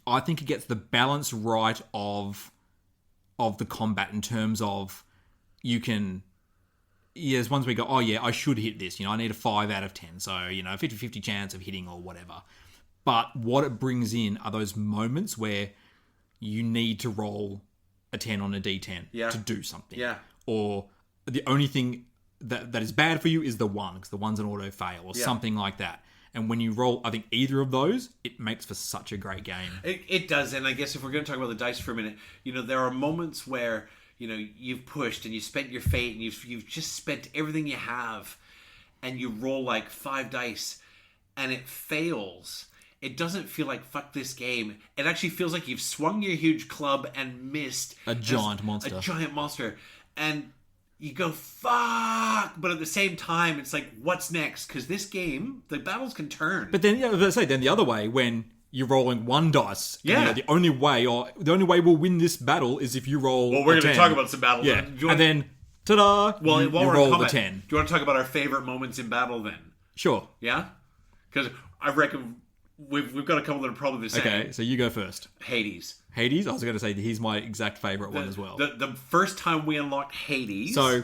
I think it gets the balance right of the combat in terms of you can... Yeah, there's ones where you go, oh yeah, I should hit this. You know, I need a 5 out of 10. So, 50-50 chance of hitting or whatever. But what it brings in are those moments where you need to roll a 10 on a D10 to do something. Yeah. Or the only thing that is bad for you is the 1, because the 1's an auto fail or something like that. And when you roll, I think, either of those, it makes for such a great game. It does. And I guess if we're going to talk about the dice for a minute, there are moments where... you've pushed and you spent your fate and you've just spent everything you have, and you roll like 5 dice and it fails. It doesn't feel like fuck this game. It actually feels like you've swung your huge club and missed a giant monster. And you go fuck, but at the same time it's like, what's next? Because this game, the battles can turn. But then, then the other way, when you're rolling 1 dice. Yeah. And, the only way we'll win this battle is if you roll. Well, we're going to talk about some battles. Yeah. And then, ta-da! Well, you we're roll in the combat. 10. Do you want to talk about our favorite moments in battle then? Sure. Yeah? Because I reckon we've got a couple that are probably the same. Okay, so you go first. Hades. Hades? I was going to say he's my exact favorite one as well. The first time we unlocked Hades. So,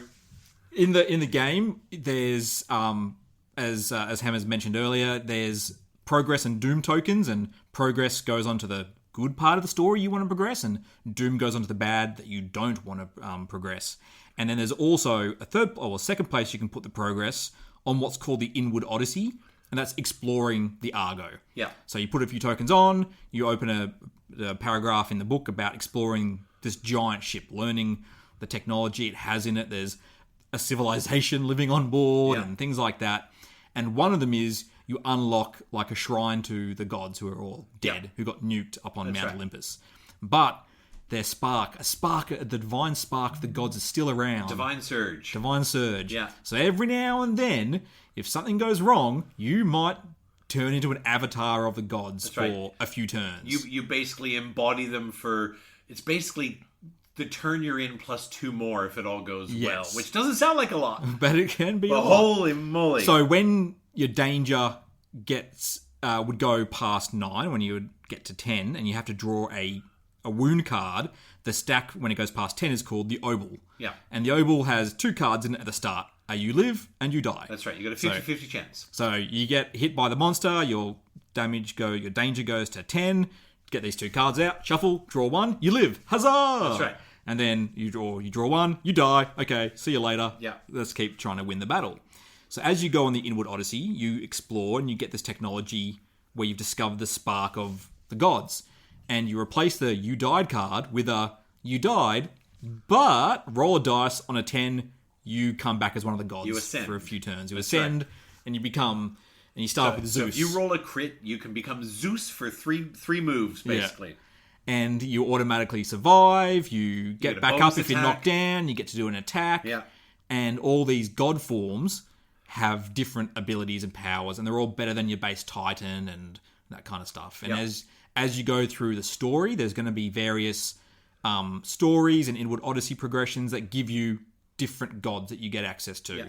in the game, there's as Hammer's mentioned earlier, there's progress and doom tokens, and progress goes on to the good part of the story you want to progress, and doom goes on to the bad that you don't want to progress. And then there's also a second place you can put the progress on what's called the Inward Odyssey, and that's exploring the Argo. Yeah. So you put a few tokens on, you open a paragraph in the book about exploring this giant ship, learning the technology it has in it. There's a civilization living on board and things like that. And one of them is you unlock like a shrine to the gods who are all dead, who got nuked up on Mount Olympus. But their spark, the divine spark of the gods is still around. Divine Surge. Divine Surge. Yeah. So every now and then, if something goes wrong, you might turn into an avatar of the gods for a few turns. You basically embody them for... It's basically the turn you're in plus 2 more if it all goes well. Which doesn't sound like a lot. But it can be a lot. Holy moly. So when your danger gets would go past 9, when you would get to 10, and you have to draw a wound card, the stack, when it goes past 10, is called the Obol. Yeah. And the Obol has 2 cards in it at the start. You live and you die. That's right. You got a 50-50 chance. So you get hit by the monster, your danger goes to 10, get these 2 cards out, shuffle, draw 1, you live. Huzzah! That's right. And then you draw 1, you die. Okay, see you later. Yeah. Let's keep trying to win the battle. So as you go on the Inward Odyssey, you explore and you get this technology where you've discovered the spark of the gods. And you replace the you died card with a you died, but roll a dice on a 10, you come back as one of the gods. You ascend. For a few turns. You ascend and you become, and you start with Zeus. So if you roll a crit, you can become Zeus for three moves, basically. Yeah. And you automatically survive, you get back up if you're knocked down, you get to do an attack. Yeah. And all these god forms have different abilities and powers, and they're all better than your base Titan and that kind of stuff. And as you go through the story, there's going to be various stories and Inward Odyssey progressions that give you different gods that you get access to. Yeah.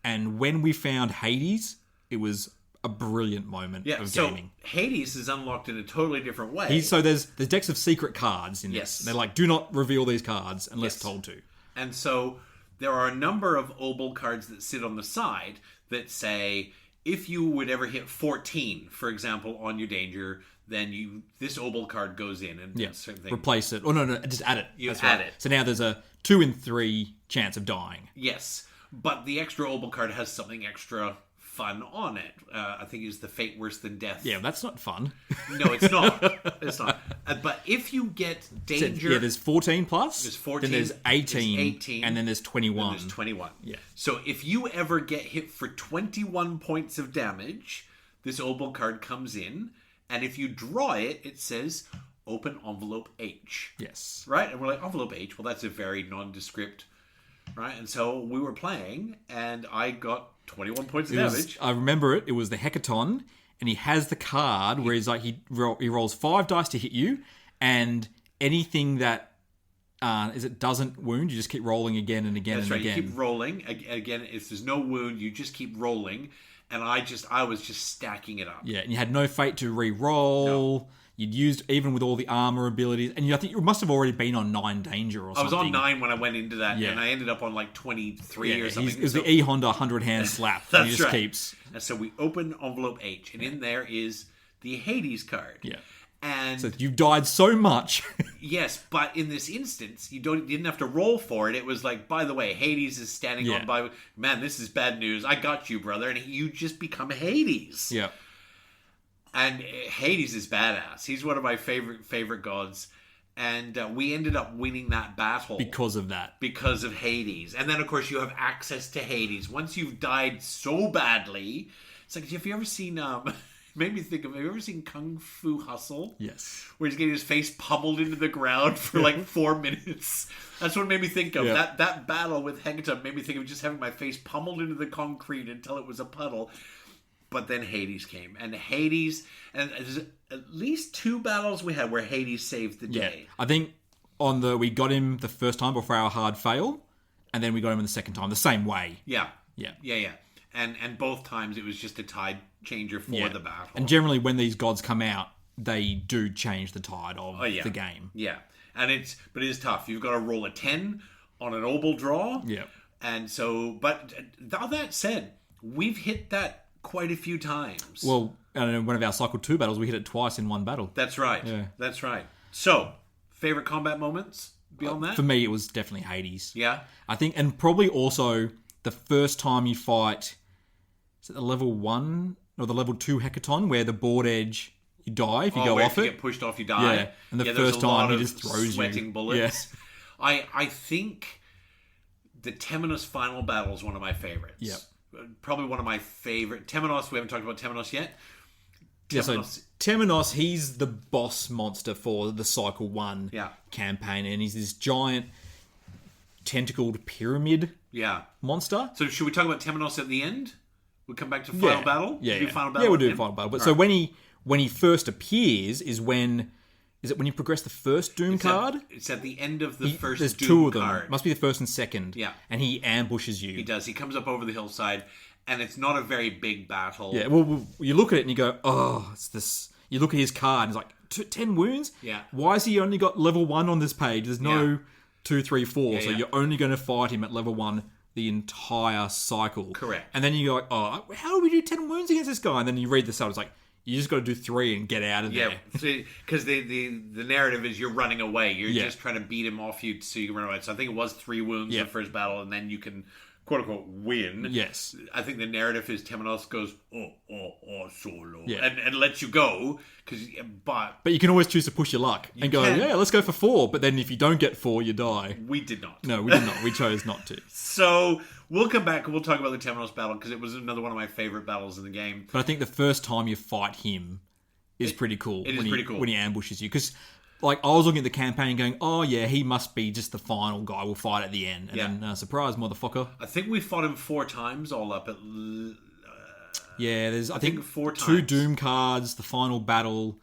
And when we found Hades, it was a brilliant moment of gaming. So Hades is unlocked in a totally different way. So there's decks of secret cards in this. They're like, do not reveal these cards unless told to. And so there are a number of Obol cards that sit on the side that say, if you would ever hit 14, for example, on your danger, then this Obol card goes in and certain things. Replace it. Oh, no, just add it. That's add it. So now there's a 2 in 3 chance of dying. Yes. But the extra Obol card has something extra fun on it. I think it's the Fate Worse Than Death. Yeah, that's not fun. No, it's not. It's not. But if you get danger... So, there's 14 plus. There's 14. Then there's 18. And then there's 21. And there's 21. Yeah. So if you ever get hit for 21 points of damage, this Obol card comes in, and if you draw it, it says open envelope H. Yes. Right? And we're like, envelope H? Well, that's a very nondescript... Right? And so we were playing, and I got 21 points of damage. I remember it. It was the Hecaton, and he has the card where he's like, he rolls 5 dice to hit you, and anything that doesn't wound, you just keep rolling again and again and again. You keep rolling. Again, if there's no wound, you just keep rolling. And I was just stacking it up. Yeah, and you had no fate to re-roll. No. You'd used, even with all the armor abilities, and I think you must have already been on 9 danger or something. I was on 9 when I went into that, and I ended up on like 23 or something. It was the E-Honda 100-hand slap. That's he just keeps. And so we open envelope H, and in there is the Hades card. Yeah. And so you've died so much. Yes, but in this instance, you didn't have to roll for it. It was like, by the way, Hades is standing on by. Man, this is bad news. I got you, brother, and you just become Hades. Yeah. And Hades is badass. He's one of my favorite gods. And we ended up winning that battle. Because of that. Because of Hades. And then, of course, you have access to Hades. Once you've died so badly... It's like, have you ever seen... made me think of... Have you ever seen Kung Fu Hustle? Yes. Where he's getting his face pummeled into the ground for like 4 minutes. That's what it made me think of. Yeah. That battle with Hecaton made me think of just having my face pummeled into the concrete until it was a puddle. But then Hades came. And Hades... And there's at least 2 battles we had where Hades saved the day. I think we got him the first time before our hard fail. And then we got him the second time. The same way. Yeah. And both times it was just a tide changer for the battle. And generally when these gods come out, they do change the tide of the game. Yeah. But it is tough. You've got to roll a 10 on an Obol draw. Yeah. And so, but all that said, we've hit that quite a few times. Well, in one of our Cycle 2 battles, we hit it twice in one battle. That's right. Yeah. That's right. So, favorite combat moments beyond that? For me, it was definitely Hades. Yeah? I think, and probably also the first time you fight, is it the level 1 or the level 2 Hecaton, where the board edge, you die if you go off it. If you get pushed off, you die. Yeah, and the first time he just throws sweating bullets. Yeah. I think the Temenos final battle is one of my favorites. Yeah. Probably one of my favorite. Temenos, we haven't talked about Temenos yet. Temenos, he's the boss monster for the Cycle 1 campaign, and he's this giant tentacled pyramid monster. So should we talk about Temenos at the end? We'll come back to Final Battle? Final Battle? Yeah, we'll do Final Battle. But so when he first appears is when you progress the first Doom card? It's at the end of the first Doom card. There's two of them. Must be the first and second. Yeah. And he ambushes you. He does. He comes up over the hillside, and it's not a very big battle. Yeah, well, you look at it and you go, oh, it's this... You look at his card and it's like, 10 wounds? Yeah. Why has he only got level 1 on this page? There's no 2, 3, 4. So you're only going to fight him at level 1 the entire cycle. Correct. And then you go, oh, how do we do 10 wounds against this guy? And then you read this out, it's like, you just got to do 3 and get out of there. Yeah, because the narrative is you're running away. You're just trying to beat him off you so you can run away. So I think it was 3 wounds in the first battle, and then you can, quote-unquote, win. Yes. I think the narrative is Temenos goes, solo, and lets you go. But you can always choose to push your luck and go, let's go for 4. But then if you don't get 4, you die. We did not. No, we did not. We chose not to. So we'll come back and we'll talk about the Temenos battle because it was another one of my favorite battles in the game. But I think the first time you fight him is pretty cool. It is pretty cool. When he ambushes you. Because I was looking at the campaign going, oh yeah, he must be just the final guy we'll fight at the end. And then, surprise, motherfucker. I think we fought him 4 times all up at... there's I think 4 times. 2 Doom cards, the final battle,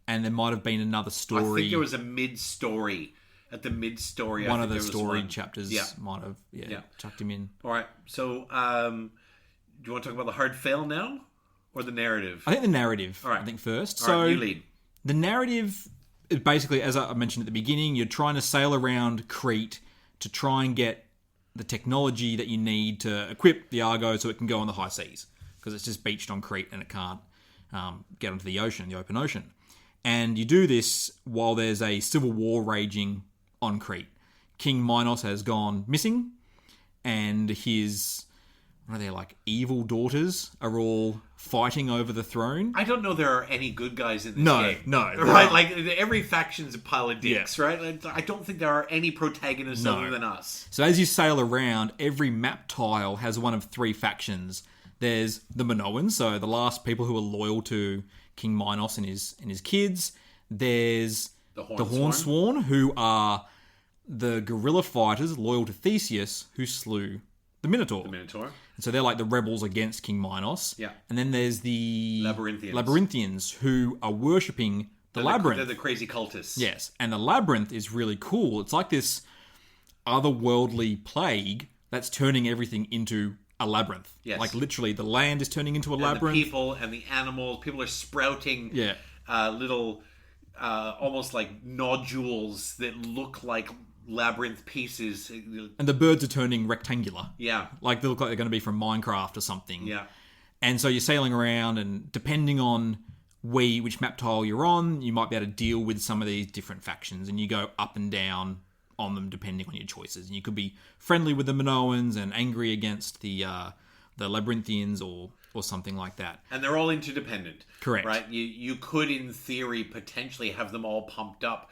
and there might have been another story. I think there was a mid-story. At the mid-story, one of the story chapters might have chucked him in. All right, so do you want to talk about the hard fail now? Or the narrative? I think the narrative, all right. I think first. All right, you lead. The narrative is basically, as I mentioned at the beginning, you're trying to sail around Crete to try and get the technology that you need to equip the Argo so it can go on the high seas. Because it's just beached on Crete and it can't get onto the ocean, the open ocean. And you do this while there's a civil war raging on Crete. King Minos has gone missing, and his, what are they, like, evil daughters are all fighting over the throne. I don't know there are any good guys in this game. No. Right? Like, every faction's a pile of dicks, right? I don't think there are any protagonists other than us. So as you sail around, every map tile has one of 3 factions. There's the Minoans, so the last people who are loyal to King Minos and his kids. There's the Hornsworn, who are the guerrilla fighters loyal to Theseus, who slew the Minotaur. And so they're like the rebels against King Minos. Yeah. And then there's the Labyrinthians, who are worshipping the labyrinth. They're the crazy cultists. Yes. And the labyrinth is really cool. It's like this otherworldly plague that's turning everything into a labyrinth. Yes. Like literally the land is turning into a labyrinth. The people and the animals. People are sprouting little almost like nodules that look like labyrinth pieces. And the birds are turning rectangular. Yeah. Like they look like they're going to be from Minecraft or something. Yeah. And so you're sailing around, and depending on which map tile you're on, you might be able to deal with some of these different factions, and you go up and down on them depending on your choices. And you could be friendly with the Minoans and angry against the Labyrinthians or something like that. And they're all interdependent. Correct. Right? You could, in theory, potentially have them all pumped up.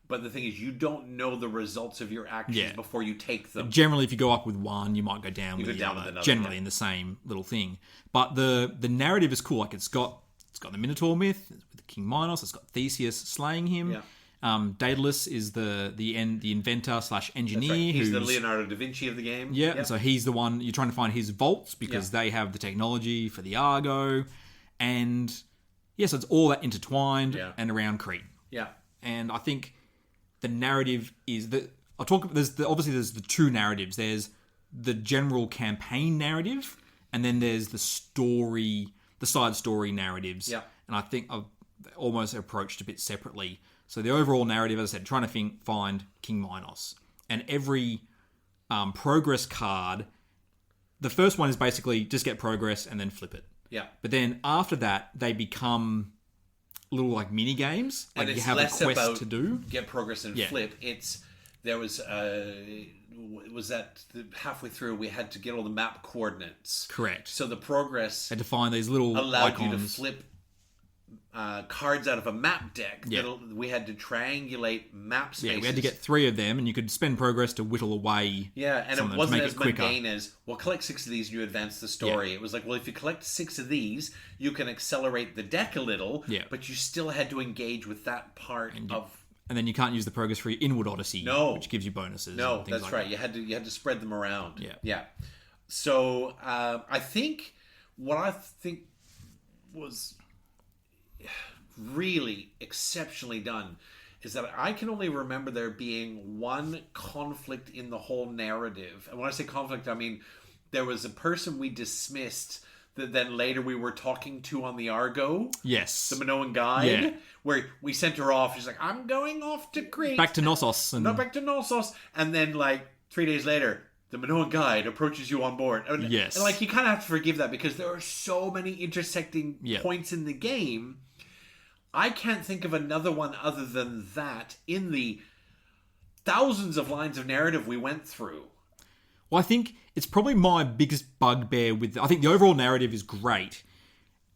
But the thing is, you don't know the results of your actions before you take them. Generally, if you go up with one, you might go down with the other. Generally, in the same little thing. But the narrative is cool. Like it's got the Minotaur myth with King Minos. It's got Theseus slaying him. Yeah. Daedalus is the inventor / engineer. Right. He's the Leonardo da Vinci of the game. Yeah, and so he's the one you're trying to find his vaults because they have the technology for the Argo, and so it's all that intertwined and around Crete. Yeah, and I think the narrative is that obviously there's the 2 narratives. There's the general campaign narrative, and then there's the story, the side story narratives. Yeah, and I think I've almost approached a bit separately. So the overall narrative, as I said, trying to find King Minos. And every progress card, the first one is basically just get progress and then flip it. Yeah. But then after that, they become little like mini games. Like and you have a quest about to do. Get progress and flip. There was halfway through we had to get all the map coordinates. Correct. So the progress had to find these little allowed icons. you to flip cards out of a map deck. Yeah. We had to triangulate map spaces. Yeah, we had to get 3 of them, and you could spend progress to whittle away. Yeah, and some it of them to wasn't make as it quicker. mundane as, well, collect 6 of these and you advance the story. It was like, well, if you collect 6 of these, you can accelerate the deck a little, but you still had to engage with that part of... And then you can't use the progress for your inward Odyssey, which gives you bonuses. No, and things that's like right. that. You had to spread them around. Yeah. So I think what I think was really exceptionally done is that I can only remember there being one conflict in the whole narrative. And when I say conflict, I mean there was a person we dismissed that then later we were talking to on the Argo. Yes. The Minoan guide. Where we sent her off. She's like, I'm going off to Crete. Back to Knossos. Not back to Knossos. And then, like, 3 days later, the Minoan guide approaches you on board. And, Yes. And, like, you kind of have to forgive that because there are so many intersecting points in the game. I can't think of another one other than that in the thousands of lines of narrative we went through. Well, I think it's probably my biggest bugbear with... I think the overall narrative is great.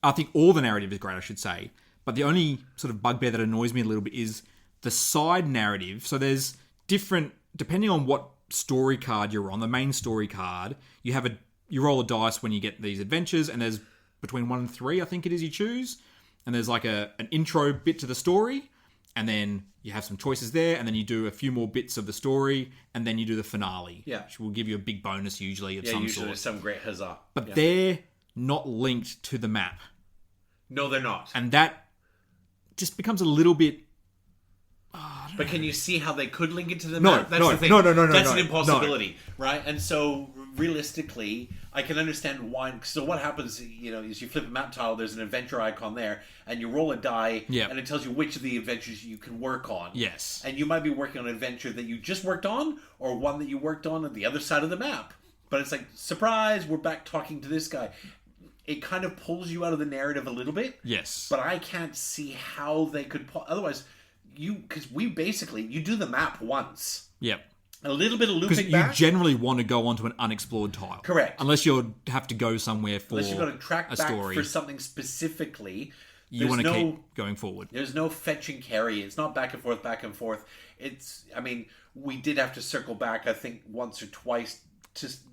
I think all the narrative is great, I should say. But the only sort of bugbear that annoys me a little bit is the side narrative. So there's different... Depending on what story card you're on, the main story card, you roll a dice when you get these adventures, and there's between 1 and 3, I think it is, you choose. And there's like an intro bit to the story, and then you have some choices there, and then you do a few more bits of the story, and then you do the finale. Yeah. Which will give you a big bonus usually of some usually sort. some great huzzah. But they're not linked to the map. No, they're not. And that just becomes a little bit... But can you see how they could link it to the No, map? That's no, the thing. no, That's an no, impossibility, right? And so, realistically, I can understand why. So what happens, is you flip a map tile, there's an adventure icon there, and you roll a die, and it tells you which of the adventures you can work on. Yes. And you might be working on an adventure that you just worked on, or one that you worked on the other side of the map. But it's like, surprise, we're back talking to this guy. It kind of pulls you out of the narrative a little bit. Yes. But I can't see how they could... Otherwise... Because you do the map once. Yep. A little bit of looping Because back. you generally want to go onto an unexplored tile. Correct. Unless you have to go somewhere for Unless you've got to track a back story. for something specifically. You want to keep going forward. There's no fetch and carry. It's not back and forth, back and forth. We did have to circle back, I think, once or twice,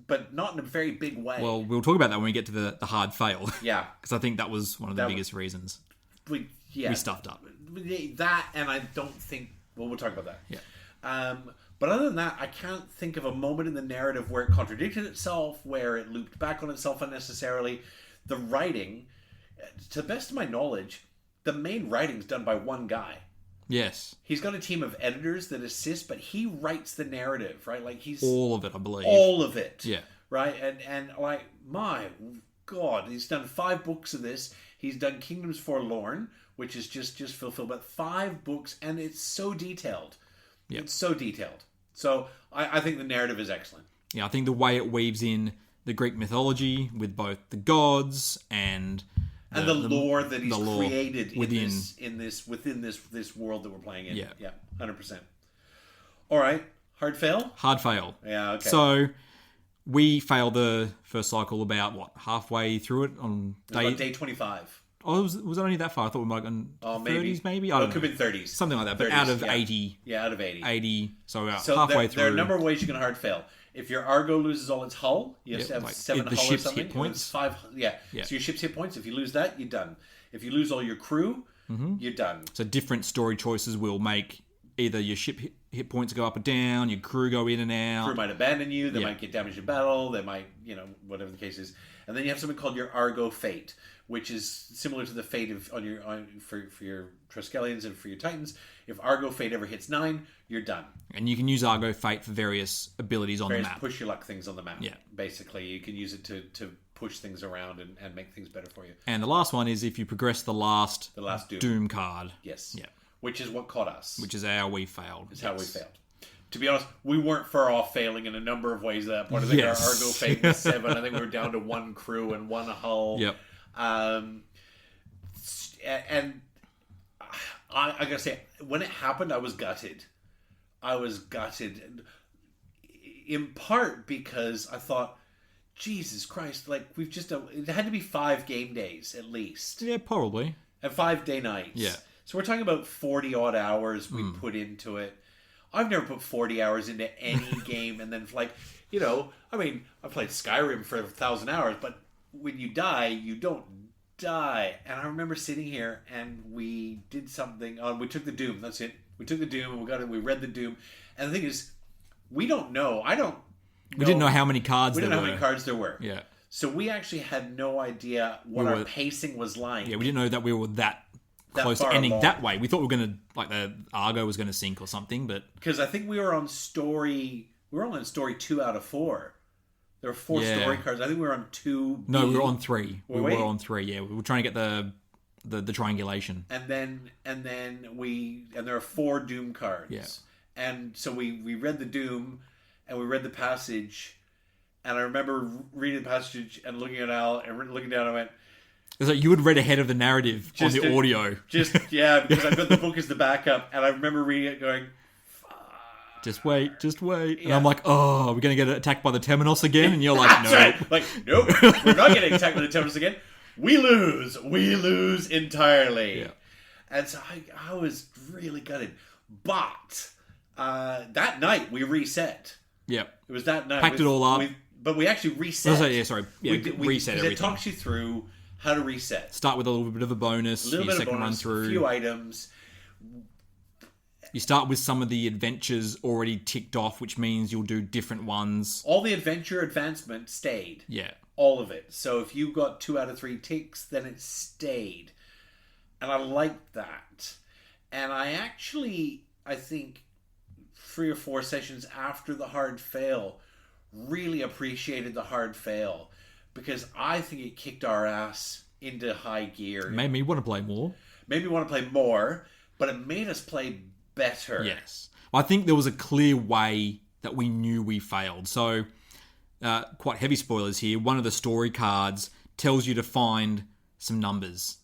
but not in a very big way. Well, we'll talk about that when we get to the hard fail. Yeah. Because I think that was one of the biggest reasons. We stuffed up. That, and I don't think... Well, we'll talk about that. Yeah. But other than that, I can't think of a moment in the narrative where it contradicted itself, where it looped back on itself unnecessarily. The writing, to the best of my knowledge, the main writing's done by one guy. Yes. He's got a team of editors that assist, but he writes the narrative, right? Like he's... All of it, I believe. All of it. Yeah. Right? And like, my God, he's done 5 books of this. He's done Kingdoms Forlorn, which is just fulfilled, but 5 books, and it's so detailed. Yep. It's so detailed. So I think the narrative is excellent. Yeah, I think the way it weaves in the Greek mythology with both the gods and the lore that he's created within this world that we're playing in. Yeah, 100%. All right, hard fail. Hard fail. Yeah. Okay. So we failed the first cycle about halfway through it on day 25. Oh, was it only that far? I thought we might have gone 30s, maybe? I don't know. It could have been 30s. Something like that, but 30s, out of 80. Yeah, out of 80. 80, so halfway through. There are a number of ways you can hard fail. If your Argo loses all its hull, you have to have 7 the hull ship's or something. hit points. 5, yeah. So your ship's hit points, if you lose that, you're done. If you lose all your crew, you're done. So different story choices will make either your ship hit points go up or down, your crew go in and out. Crew might abandon you, they might get damaged in battle, they might, whatever the case is. And then you have something called your Argo Fate, which is similar to the fate for your Triskelions and for your Titans. If Argo Fate ever hits 9, you're done. And you can use Argo Fate for various abilities on the map. Push your luck things on the map. Yeah. Basically, you can use it to push things around and make things better for you. And the last one is if you progress the last Doom card. Yes. Yeah. Which is what caught us. Which is how we failed. It's how we failed. To be honest, we weren't far off failing in a number of ways at that point. I think our Argo Fate was 7. I think we were down to 1 crew and 1 hull. Yep. And I gotta say, when it happened, I was gutted. In part because I thought, Jesus Christ, like it had to be 5 game days at least. Yeah, probably. And 5-day nights. Yeah. So we're talking about 40 odd hours we put into it. I've never put 40 hours into any game and then like, I mean, I played Skyrim for 1,000 hours, but when you die, you don't die. And I remember sitting here and we did something. We took the Doom. That's it. We took the Doom and we read the Doom. And the thing is, we don't know. We didn't know how many cards We there didn't know were. how many cards there were. Yeah. So we actually had no idea what our pacing was like. Yeah, we didn't know that we were that close to far ending along. that way. We thought we were going to, like, the Argo was going to sink or something, but... Because I think we were on story... We were only on story 2 out of 4. There were 4 story cards. I think we were on 2. No, we were on 3. Were we we? were on 3, yeah. We were trying to get the triangulation. And then there are 4 Doom cards. Yeah. And so we read the Doom and we read the passage. And I remember reading the passage and looking at Al and looking down and I went... It's like you had read ahead of the narrative on the audio. Because I've got the book as the backup. And I remember reading it going... Just wait. And I'm like, oh, we're going to get attacked by the Temenos again? And you're like, no. Right. Like, nope, we're not getting attacked by the Temenos again. We lose entirely. Yeah. And so I was really gutted. But that night we reset. Yep. It was that night. Packed it all up. But we actually reset. Reset everything. It talks you through how to reset. Start with a little bit of a bonus. A little bit of bonus, run through. a few items. You start with some of the adventures already ticked off, which means you'll do different ones. All the adventure advancement stayed. Yeah. All of it. So if you got 2 out of 3 ticks, then it stayed. And I liked that. And I think 3 or 4 sessions after the hard fail, really appreciated the hard fail. Because I think it kicked our ass into high gear. Made me want to play more. Made me want to play more, but it made us play better. Yes. Well, I think there was a clear way that we knew we failed. So, quite heavy spoilers here. One of the story cards tells you to find some numbers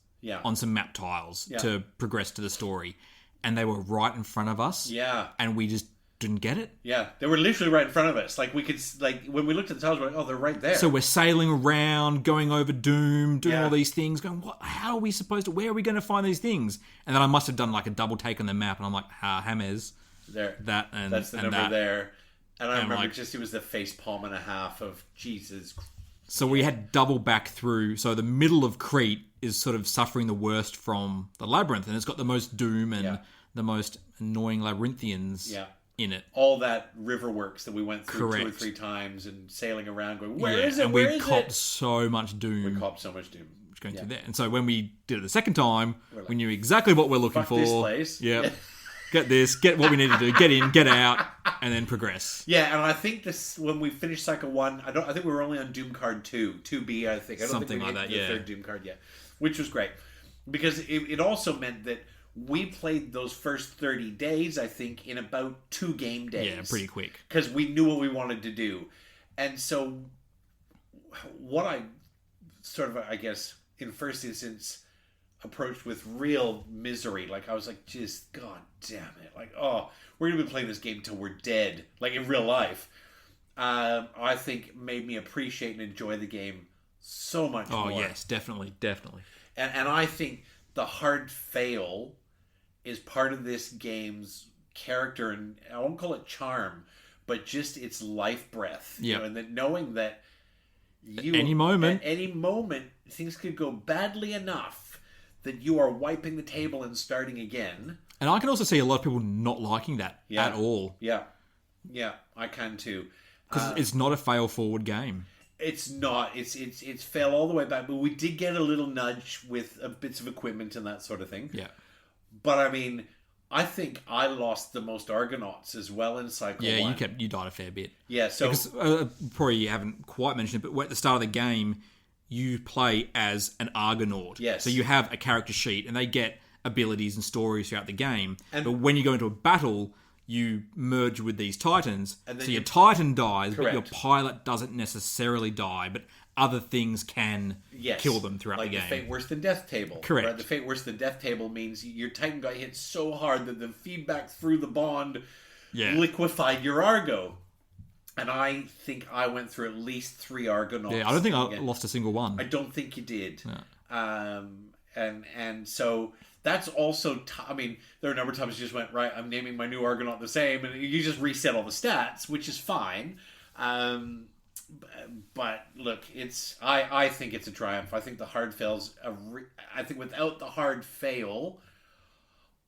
on some map tiles to progress to the story. And they were right in front of us. Yeah. And we just didn't get it. Yeah. They were literally right in front of us. Like, we could, like, when we looked at the tiles, we're like, oh, they're right there. So we're sailing around, going over Doom, doing all these things, going, what? How are we supposed to, where are we going to find these things? And then I must have done like a double take on the map, and I'm like, Hammers. There. That and that's the and number that. there. And I remember like, just, it was the face palm and a half of Jesus. So we had double back through. So the middle of Crete is sort of suffering the worst from the labyrinth, and it's got the most Doom and the most annoying labyrinthians in it. All that river works that we went through Correct. 2 or 3 times and sailing around going, where is it? And Where we is copped it? so much Doom. We copped so much Doom. Going through there. And so when we did it the second time, we knew exactly what we're looking Fuck for. this place. Yeah. Get this, get what we need to do, get in, get out, and then progress. Yeah, and I think this, when we finished Cycle 1, I think we were only on Doom Card 2, 2B, I think. I don't Something think we like hit that, the yeah. 3rd Doom card yet, which was great. Because it also meant that we played those first 30 days, I think, in about 2 game days. Yeah, pretty quick. Because we knew what we wanted to do. And so, what I sort of, I guess, in first instance, approached with real misery. Like, I was like, just, god damn it. Like, oh, we're going to be playing this game till we're dead. Like, in real life. I think made me appreciate and enjoy the game so much more. Oh, yes, definitely. And I think the hard fail is part of this game's character, and I won't call it charm, but just its life breath. Yeah. And that knowing that you... At any moment, things could go badly enough that you are wiping the table and starting again. And I can also see a lot of people not liking that at all. Yeah. Yeah, I can too. Because it's not a fail-forward game. It's not. It's fail all the way back. But we did get a little nudge with bits of equipment and that sort of thing. Yeah. But I mean, I think I lost the most Argonauts as well in Cycle 1. Yeah, you died a fair bit. Yeah, so... Because, probably you haven't quite mentioned it, but at the start of the game, you play as an Argonaut. Yes. So you have a character sheet, and they get abilities and stories throughout the game. And- but when you go into a battle, you merge with these Titans. And then so your Titan dies, Correct. but your pilot doesn't necessarily die, but other things can kill them throughout like the game. the Fate Worse Than Death table. Correct. Right? The Fate Worse Than Death table means your Titan got hit so hard that the feedback through the bond liquefied your Argo. And I think I went through at least 3 Argonauts. Yeah, I don't think I lost a single one. I don't think you did. No. and so that's also. I mean, there are a number of times you just went right. I'm naming my new Argonaut the same, and you just reset all the stats, which is fine. But look, I think it's a triumph. I think the hard fails. I think without the hard fail,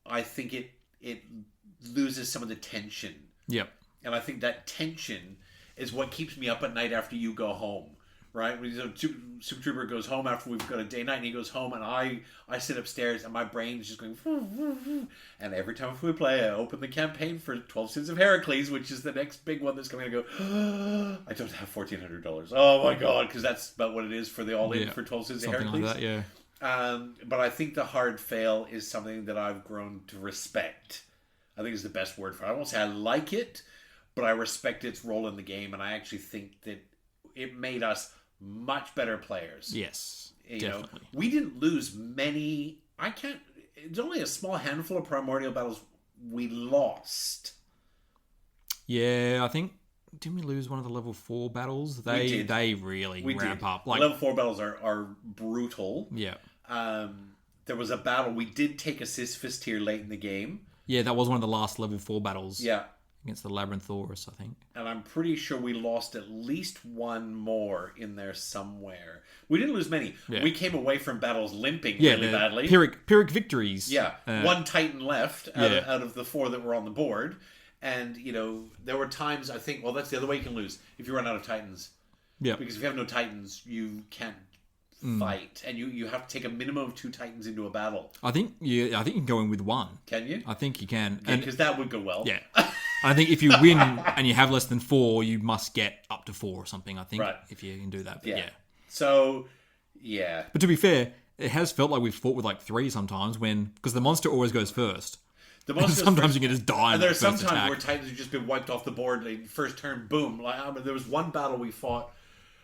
I think it loses some of the tension. Yep. And I think that tension is what keeps me up at night after you go home. Right? When Super Trooper goes home after we've got a day night, and he goes home, and I sit upstairs, and my brain is just going. And every time we play, I open the campaign for 12 Sins of Heracles, which is the next big one that's coming. And go, I don't have $1,400. Oh my god, because that's about what it is for the all-in for 12 Sins of Heracles. Something like that, yeah. But I think the hard fail is something that I've grown to respect. I think is the best word for it. I won't say I like it, but I respect its role in the game, and I actually think that it made us much better players. Yes, definitely. We didn't lose many. It's only a small handful of primordial battles we lost. Yeah, I think didn't we lose one of the level 4 battles? They really ramp up. Like level 4 battles are brutal. Yeah. There was a battle we did take a Sisyphus tier late in the game. Yeah, that was one of the last level 4 battles. Yeah. Against the Labyrinthaurus, I think. And I'm pretty sure we lost at least one more in there somewhere. We didn't lose many. Yeah. We came away from battles limping really badly. Pyrrhic victories. Yeah. One Titan left out of the 4 that were on the board. And, there were times, I think, well, that's the other way you can lose. If you run out of Titans. Yeah. Because if you have no Titans, you can't fight. And you have to take a minimum of 2 Titans into a battle. I think you can go in with 1. Can you? I think you can. Because that would go well. Yeah. I think if you win and you have less than 4, you must get up to 4 or something, I think, if you can do that. But yeah. So, yeah. But to be fair, it has felt like we've fought with like 3 sometimes because the monster always goes first. Sometimes you can just die. And there are some times where Titans have just been wiped off the board. First turn, boom. There was one battle we fought.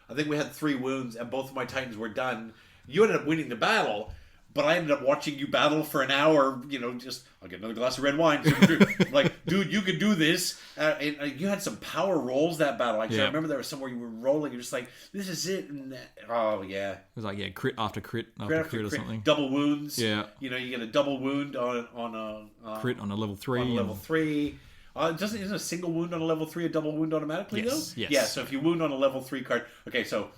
I think we had 3 wounds, and both of my Titans were done. You ended up winning the battle, but I ended up watching you battle for an hour. Just I'll get another glass of red wine. I'm like, dude, you could do this. And you had some power rolls that battle. Actually, I remember there was somewhere you were rolling. You're just like, this is it. And oh yeah, it was like crit after crit after crit or something. Double wounds. Yeah, you get a double wound on a crit on a level 3. On level 3. Isn't a single wound on a level 3 a double wound automatically though? Yes. Yeah. So if you wound on a level 3 card, okay, so.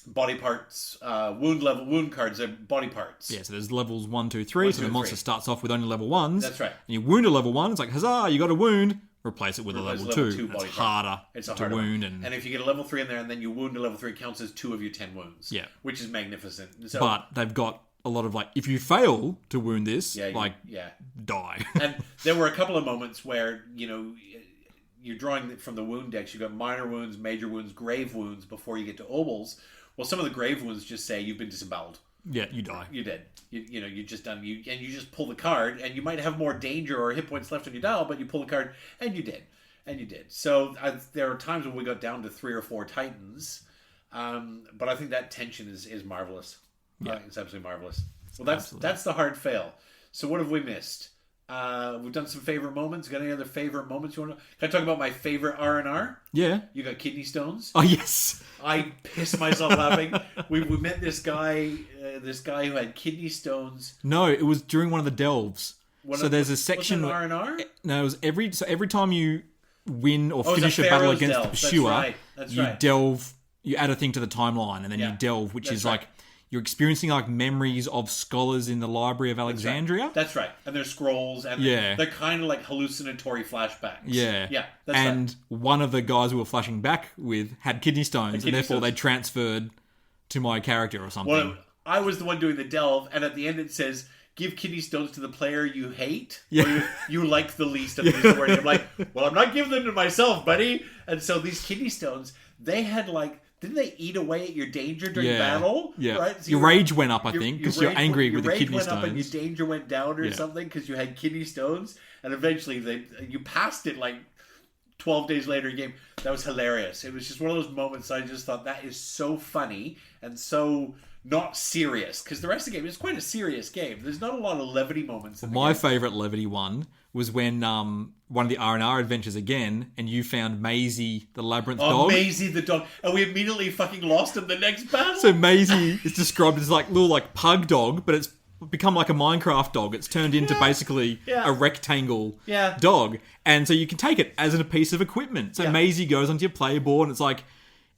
Body parts, wound cards are body parts. Yeah, so there's levels 1, 2, 3. So the monster starts off with only level 1s. That's right. And you wound a level 1, it's like, huzzah, you got a wound. Replace it with a level 2. It's harder to wound. And if you get a level 3 in there and then you wound a level 3, it counts as 2 of your 10 wounds. Yeah. Which is magnificent. So, but they've got a lot of if you fail to wound this, die. And there were a couple of moments where, you're drawing from the wound decks. You've got minor wounds, major wounds, grave wounds before you get to obols. Well, some of the grave wounds just say you've been disemboweled. Yeah, you die. You're dead. You're just done. You just pull the card, and you might have more danger or hit points left on your dial, but you pull the card, and you did. And you did. So there are times when we got down to 3 or 4 Titans, but I think that tension is marvelous. Yeah. It's absolutely marvelous. Well, that's the hard fail. So what have we missed? We've done some favorite moments. Got any other favorite moments you want to? Can I talk about my favorite R&R? Yeah. You got kidney stones. Oh yes. I pissed myself laughing. We met this guy who had kidney stones. No, it was during one of the delves. There's a section. Was it R&R? No, it was every time you win or finish a battle against the pursuer, you delve. You add a thing to the timeline, and then you delve, which is like. You're experiencing memories of scholars in the Library of Alexandria. That's right. And they're scrolls, and they're kind of like hallucinatory flashbacks. Yeah. Yeah, and one of the guys we were flashing back with had kidney stones, and therefore they transferred to my character or something. Well, I was the one doing the delve, and at the end it says, give kidney stones to the player you hate, or you like the least of these words. I'm like, well, I'm not giving them to myself, buddy. And so these kidney stones, they had didn't they eat away at your danger during battle? Yeah. Right? So your rage went up, I think, because you're angry with the kidney stones. Your rage went up and your danger went down or something because you had kidney stones. And eventually you passed it 12 days later in game. That was hilarious. It was just one of those moments I just thought that is so funny and so not serious. Because the rest of the game is quite a serious game. There's not a lot of levity moments in the My game. favourite levity one was when one of the R&R adventures again, and you found Maisie, the labyrinth dog. Maisie the dog. And we immediately fucking lost him the next battle. So Maisie is described as little pug dog, but it's become like a Minecraft dog. It's turned into basically a rectangle dog. And so you can take it as a piece of equipment. So Maisie goes onto your play board and it's like,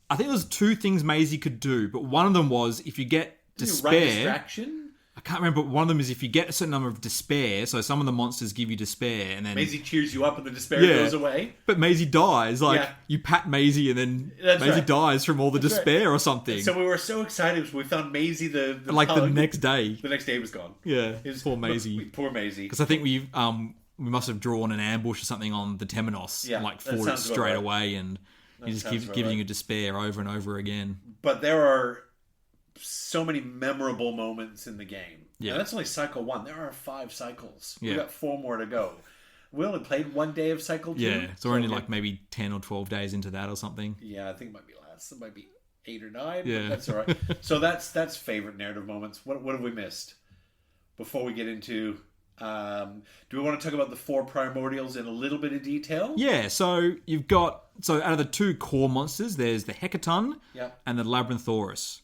I think there's 2 things Maisie could do, but one of them was if you get despair. Distraction? I can't remember, but one of them is if you get a certain number of despair, so some of the monsters give you despair, and then Maisie cheers you up and the despair goes away. But Maisie dies. Like, you pat Maisie and then Maisie dies from all the despair or something. So we were so excited because we found Maisie the next day. The next day was gone. Yeah, poor Maisie. Poor Maisie. Because I think we must have drawn an ambush or something on the Temenos and like fought it straight away, and he just keeps giving you despair over and over again. But there are so many memorable moments in the game. Yeah, that's only cycle 1. There are 5 cycles. We got 4 more to go. We only played 1 day of cycle 2. Yeah, so we're only like maybe 10 or 12 days into that or something. Yeah, I think it might be less. It might be 8 or 9. Yeah, but that's all right. So that's favorite narrative moments. What have we missed before we get into? Do we want to talk about the 4 primordials in a little bit of detail? Yeah, so you've got out of the 2 core monsters, there's the Hecaton and the Labyrinthaurus.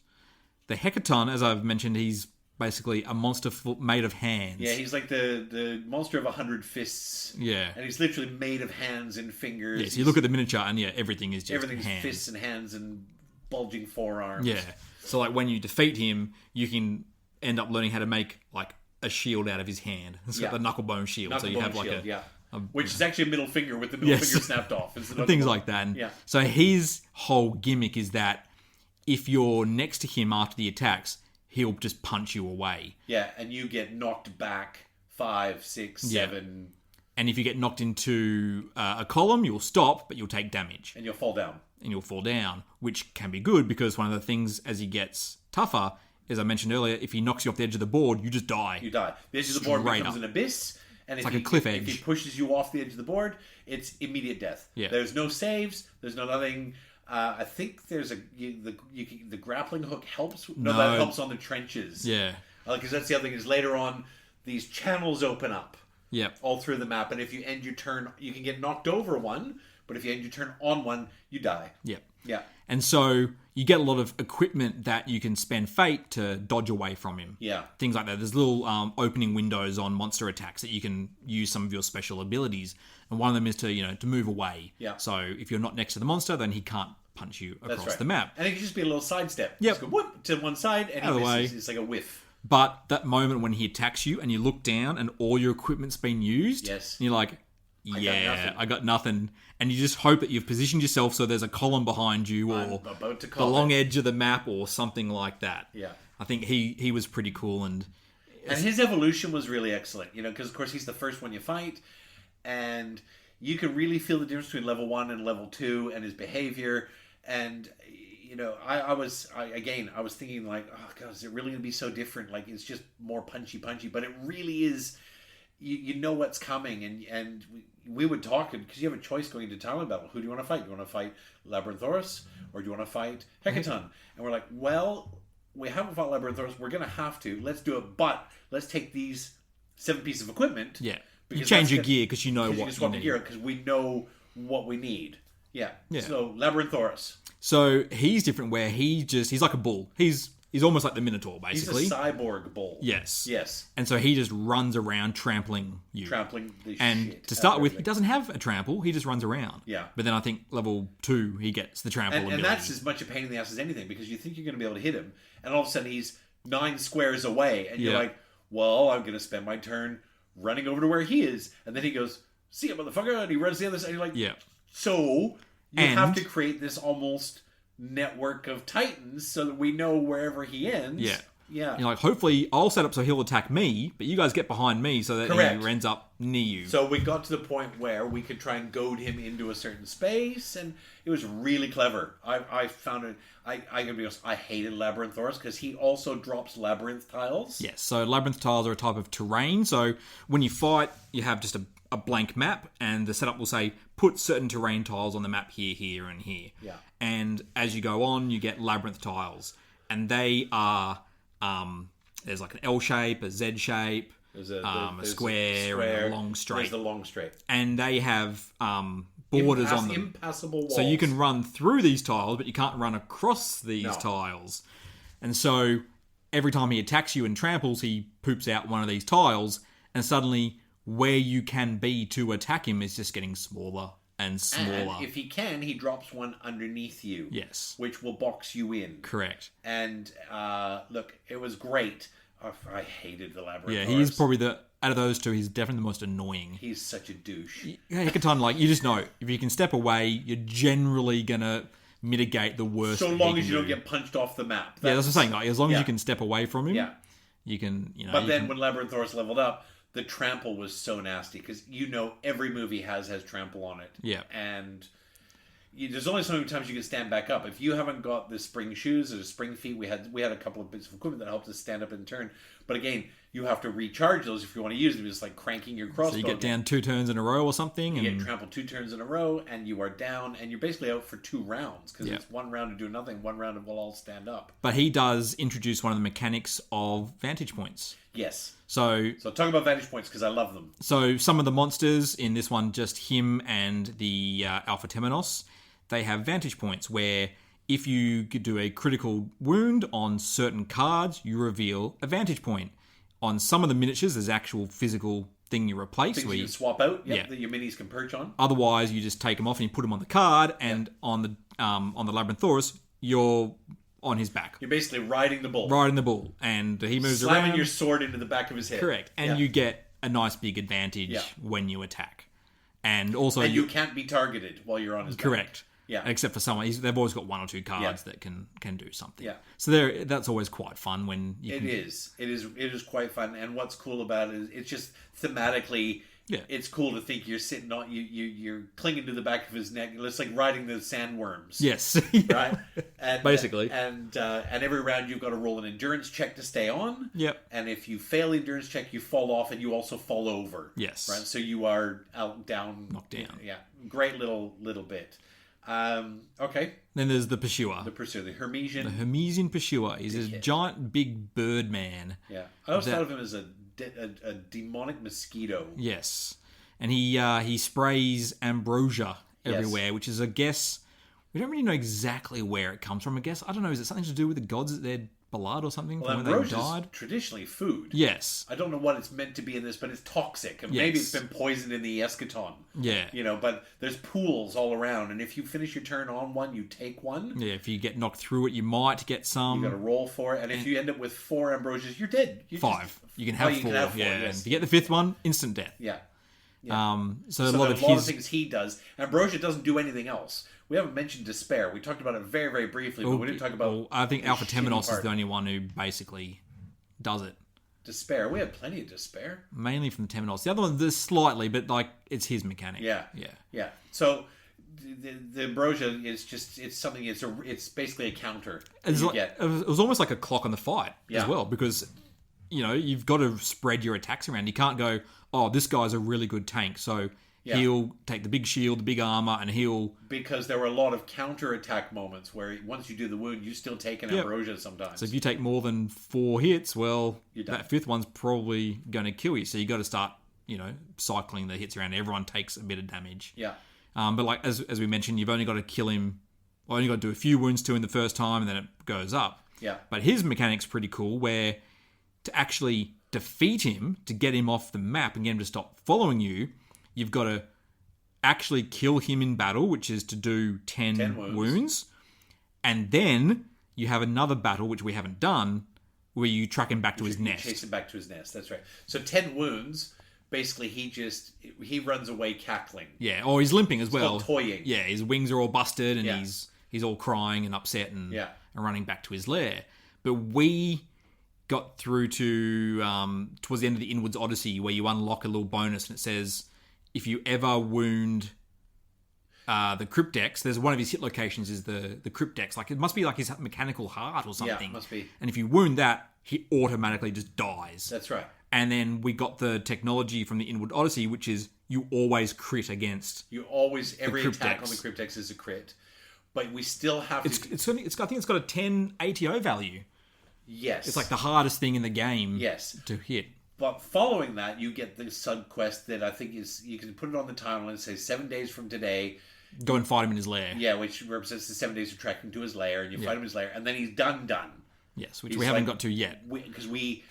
The Hecaton, as I've mentioned, he's basically a monster made of hands. Yeah, he's like the monster of 100 fists. Yeah. And he's literally made of hands and fingers. Yeah, so you look at the miniature and everything is just everything's hands. Fists and hands and bulging forearms. Yeah. So like when you defeat him, you can end up learning how to make like a shield out of his hand. It's got the knucklebone shield. So you have like which is actually a middle finger with the middle finger snapped off. Things like that. And so his whole gimmick is that if you're next to him after the attacks, he'll just punch you away. Yeah, and you get knocked back 5, 6, 7. And if you get knocked into a column, you'll stop, but you'll take damage. And you'll fall down. Which can be good because one of the things as he gets tougher, as I mentioned earlier, if he knocks you off the edge of the board, you just die. You die. The edge of the board becomes an abyss. And it's like a cliff edge. If he pushes you off the edge of the board, it's immediate death. Yeah. There's no saves. There's no nothing. I think there's the grappling hook helps. No, that helps on the trenches. Yeah, because that's the other thing is later on these channels open up. Yep. All through the map, and if you end your turn, you can get knocked over one. But if you end your turn on one, you die. Yep. Yeah. And so you get a lot of equipment that you can spend fate to dodge away from him. Yeah. Things like that. There's little opening windows on monster attacks that you can use some of your special abilities. And one of them is to move away. Yeah. So if you're not next to the monster, then he can't punch you across the map. And it can just be a little sidestep. Yep. Just go whoop to one side and he misses. It's like a whiff. But that moment when he attacks you and you look down and all your equipment's been used. Yes. And you're like, I got nothing. And you just hope that you've positioned yourself so there's a column behind you or the long edge of the map or something like that. Yeah. I think he was pretty cool. And his evolution was really excellent, because of course he's the first one you fight. And you can really feel the difference between level 1 and level 2 and his behavior. And, I was thinking like, oh God, is it really going to be so different? Like, it's just more punchy. But it really is, you know what's coming. And we would talk, because you have a choice going into Talon Battle. Who do you want to fight? Do you want to fight Labyrinthaurus? Or do you want to fight Hecaton? And we're like, well, we haven't fought Labyrinthaurus. We're going to have to. Let's do it. But let's take these 7 pieces of equipment. Yeah. You change your gear because you know what you swap the gear because we know what we need. Yeah. So Labyrinthaurus. So he's different where he's like a bull. He's almost like the Minotaur, basically. He's a cyborg bull. Yes. Yes. And so he just runs around trampling you. Trampling the and shit. To start with, he doesn't have a trample. He just runs around. Yeah. But then I think level 2, he gets the trample ability. And that's as much a pain in the ass as anything because you think you're going to be able to hit him. And all of a sudden he's 9 squares away. And you're like, well, I'm going to spend my turn running over to where he is. And then he goes, see ya, motherfucker. And he runs the other side. And you're like, yeah. So you have to create this almost network of titans so that we know wherever he ends. Yeah. Yeah. You're like, hopefully I'll set up so he'll attack me, but you guys get behind me so that he ends up near you. So we got to the point where we could try and goad him into a certain space, and it was really clever. I found it. I gotta be honest, I hated Labyrinthaurus because he also drops labyrinth tiles. Yes, so labyrinth tiles are a type of terrain. So when you fight, you have just a blank map, and the setup will say, put certain terrain tiles on the map here, here, and here. Yeah. And as you go on, you get labyrinth tiles. And they are, there's like an L shape, a Z shape, there's a square, and a long straight. There's the long straight. And they have borders on them. Impassable walls. So you can run through these tiles, but you can't run across these tiles. And so every time he attacks you and tramples, he poops out one of these tiles, and suddenly where you can be to attack him is just getting smaller and smaller. And if he can, he drops one underneath you. Yes. Which will box you in. Correct. And look, it was great. I hated the Labyrinth. Yeah, he is probably out of those two, he's definitely the most annoying. He's such a douche. Hekaton, like, you just know, if you can step away, you're generally going to mitigate the worst. So long as you don't get punched off the map. That's what I'm saying. Like, as long as you can step away from him, you can, But then when Labyrinthorus leveled up, the trample was so nasty because every movie has trample on it. Yeah. And there's only so many times you can stand back up. If you haven't got the spring shoes or the spring feet, we had a couple of bits of equipment that helped us stand up and turn. But again, you have to recharge those if you want to use them. It's like cranking your crossbow. So you get down 2 turns in a row or something. You get trampled 2 turns in a row, and you are down, and you're basically out for 2 rounds because it's 1 round to do nothing, 1 round will all stand up. But he does introduce one of the mechanics of vantage points. Yes. So talk about vantage points because I love them. So some of the monsters in this one, just him and the Alpha Temenos, they have vantage points where if you do a critical wound on certain cards, you reveal a vantage point. On some of the miniatures, there's actual physical thing you replace. Things where you can swap out, that your minis can perch on. Otherwise, you just take them off and you put them on the card, and on the Labyrinthaurus, you're on his back. You're basically riding the bull. And he moves Slamming around. your sword into the back of his head. Correct. And you get a nice big advantage when you attack. And also... And you can't be targeted while you're on his back. Correct. Yeah. Except for someone, they've always got 1 or 2 cards that can do something. Yeah. So that's always quite fun when you can... It is quite fun. And what's cool about it is it's just thematically... Yeah. It's cool to think you're sitting on you're clinging to the back of his neck. It's like riding the sandworms. Yes. Right? And, basically. And every round you've got to roll an endurance check to stay on. Yep. And if you fail the endurance check, you fall off and you also fall over. Yes. Right? So you are knocked down. Yeah. Great little bit. Okay. Then there's the Pursuer. The Pursuer, the Hermesian. The Hermesian Pursuer. He's this giant big bird man. Yeah. I always thought of him as a demonic mosquito. Yes. And he sprays ambrosia everywhere, which is, I guess, we don't really know exactly where it comes from. I guess, I don't know, is it something to do with the gods that they're blood or something well, from when they ambrosia died? is traditionally food. Yes. I don't know what it's meant to be in this, but it's toxic. And maybe it's been poisoned in the eschaton. Yeah. But there's pools all around, and if you finish your turn on one, you take one. Yeah, if you get knocked through it, you might get some. You got to roll for it, and if you end up with 4 ambrosias, you're dead. You 5. You can have 4. You can have 4, yeah. yes. If you get the 5th one, instant death. Yeah. So a So lot a of lot his... of things he does. Ambrosia doesn't do anything else. We haven't mentioned Despair. We talked about it very, very briefly, but we didn't talk about... Well, I think the Alpha shitty Temenos is part. the only one who basically does it. Despair. We had plenty of Despair. Mainly from the Temenos. The other one, there's slightly, but like it's his mechanic. Yeah. So the ambrosia is just it's something. It's basically a counter that It's you like, get. it was almost like a clock on the fight as Yeah. well, because you've got to spread your attacks around. You can't go, oh, this guy's a really good tank, so he'll take the big shield, the big armor, and he'll... Because there were a lot of counter-attack moments where once you do the wound, you still take an ambrosia sometimes. So if you take more than 4 hits, well, You're done. that 5th one's probably going to kill you. So you got to start, cycling the hits around. Everyone takes a bit of damage. Yeah. But like as we mentioned, you've only got to kill him. Well, only got to do a few wounds to him the first time, and then it goes up. Yeah. But his mechanic's pretty cool, where to actually defeat him, to get him off the map and get him to stop following you, you've got to actually kill him in battle, which is to do 10 wounds. And then you have another battle, which we haven't done, where you track him back to his nest. Chase him back to his nest. That's right. So 10 wounds. Basically, he runs away cackling. Yeah, or he's limping as well. Called toying. Yeah, his wings are all busted, and he's all crying and upset and running back to his lair. But we got through to towards the end of the Inwards Odyssey, where you unlock a little bonus, and it says if you ever wound the Cryptex, there's one of his hit locations is the Cryptex. Like it must be like his mechanical heart or something. Yeah, it must be. And if you wound that, he automatically just dies. That's right. And then we got the technology from the Inward Odyssey, which is you always crit against. Every attack on the Cryptex is a crit, but we still have to. I think it's got a 10 ATO value. Yes, it's like the hardest thing in the game. Yes, to hit. But following that, you get the sub quest that I think is you can put it on the timeline and say 7 days from today. Go and fight him in his lair. Yeah, which represents the 7 days of trekking to his lair, and you fight him in his lair, and then he's done. Yes, which we haven't got to yet. Because we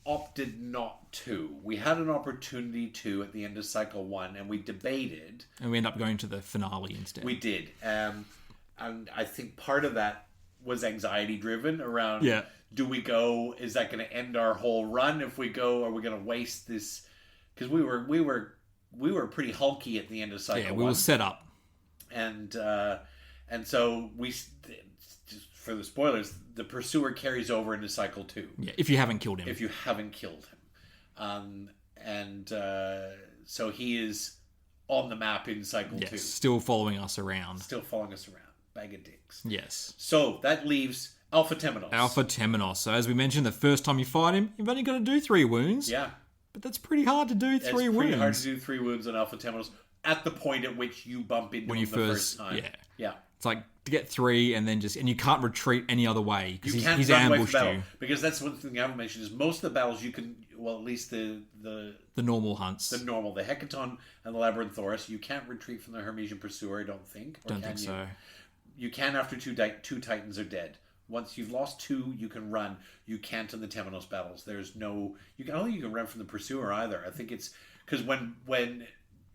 opted not to. We had an opportunity to at the end of cycle 1, and we debated. And we end up going to the finale instead. We did. And I think part of that was anxiety driven around, do we go, is that going to end our whole run? If we go, are we going to waste this? Because we were pretty hulky at the end of cycle 1. Yeah, we were set up. And so just for the spoilers, the Pursuer carries over into cycle 2. Yeah, if you haven't killed him. If you haven't killed him. So he is on the map in cycle 2. Still following us around. Bag of dicks. Yes. So that leaves Alpha Temenos. So as we mentioned, the first time you fight him, you've only got to do 3 wounds. Yeah. But that's pretty hard to do 3 wounds. It's pretty hard to do 3 wounds on Alpha Temenos at the point at which you bump into him the first time. Yeah. It's like to get 3 and then and you can't retreat any other way because he's run away from ambushed battle. you. Because that's one thing I haven't mentioned is most of the battles you can, well, at least the normal hunts. The Hecaton and the Labyrinthaurus, you can't retreat from the Hermesian Pursuer, I don't think. Don't think so. You can after two Titans are dead. Once you've lost 2, you can run. You can't in the Temenos battles. There's no... I don't think you can run from the Pursuer either. I think it's... Because when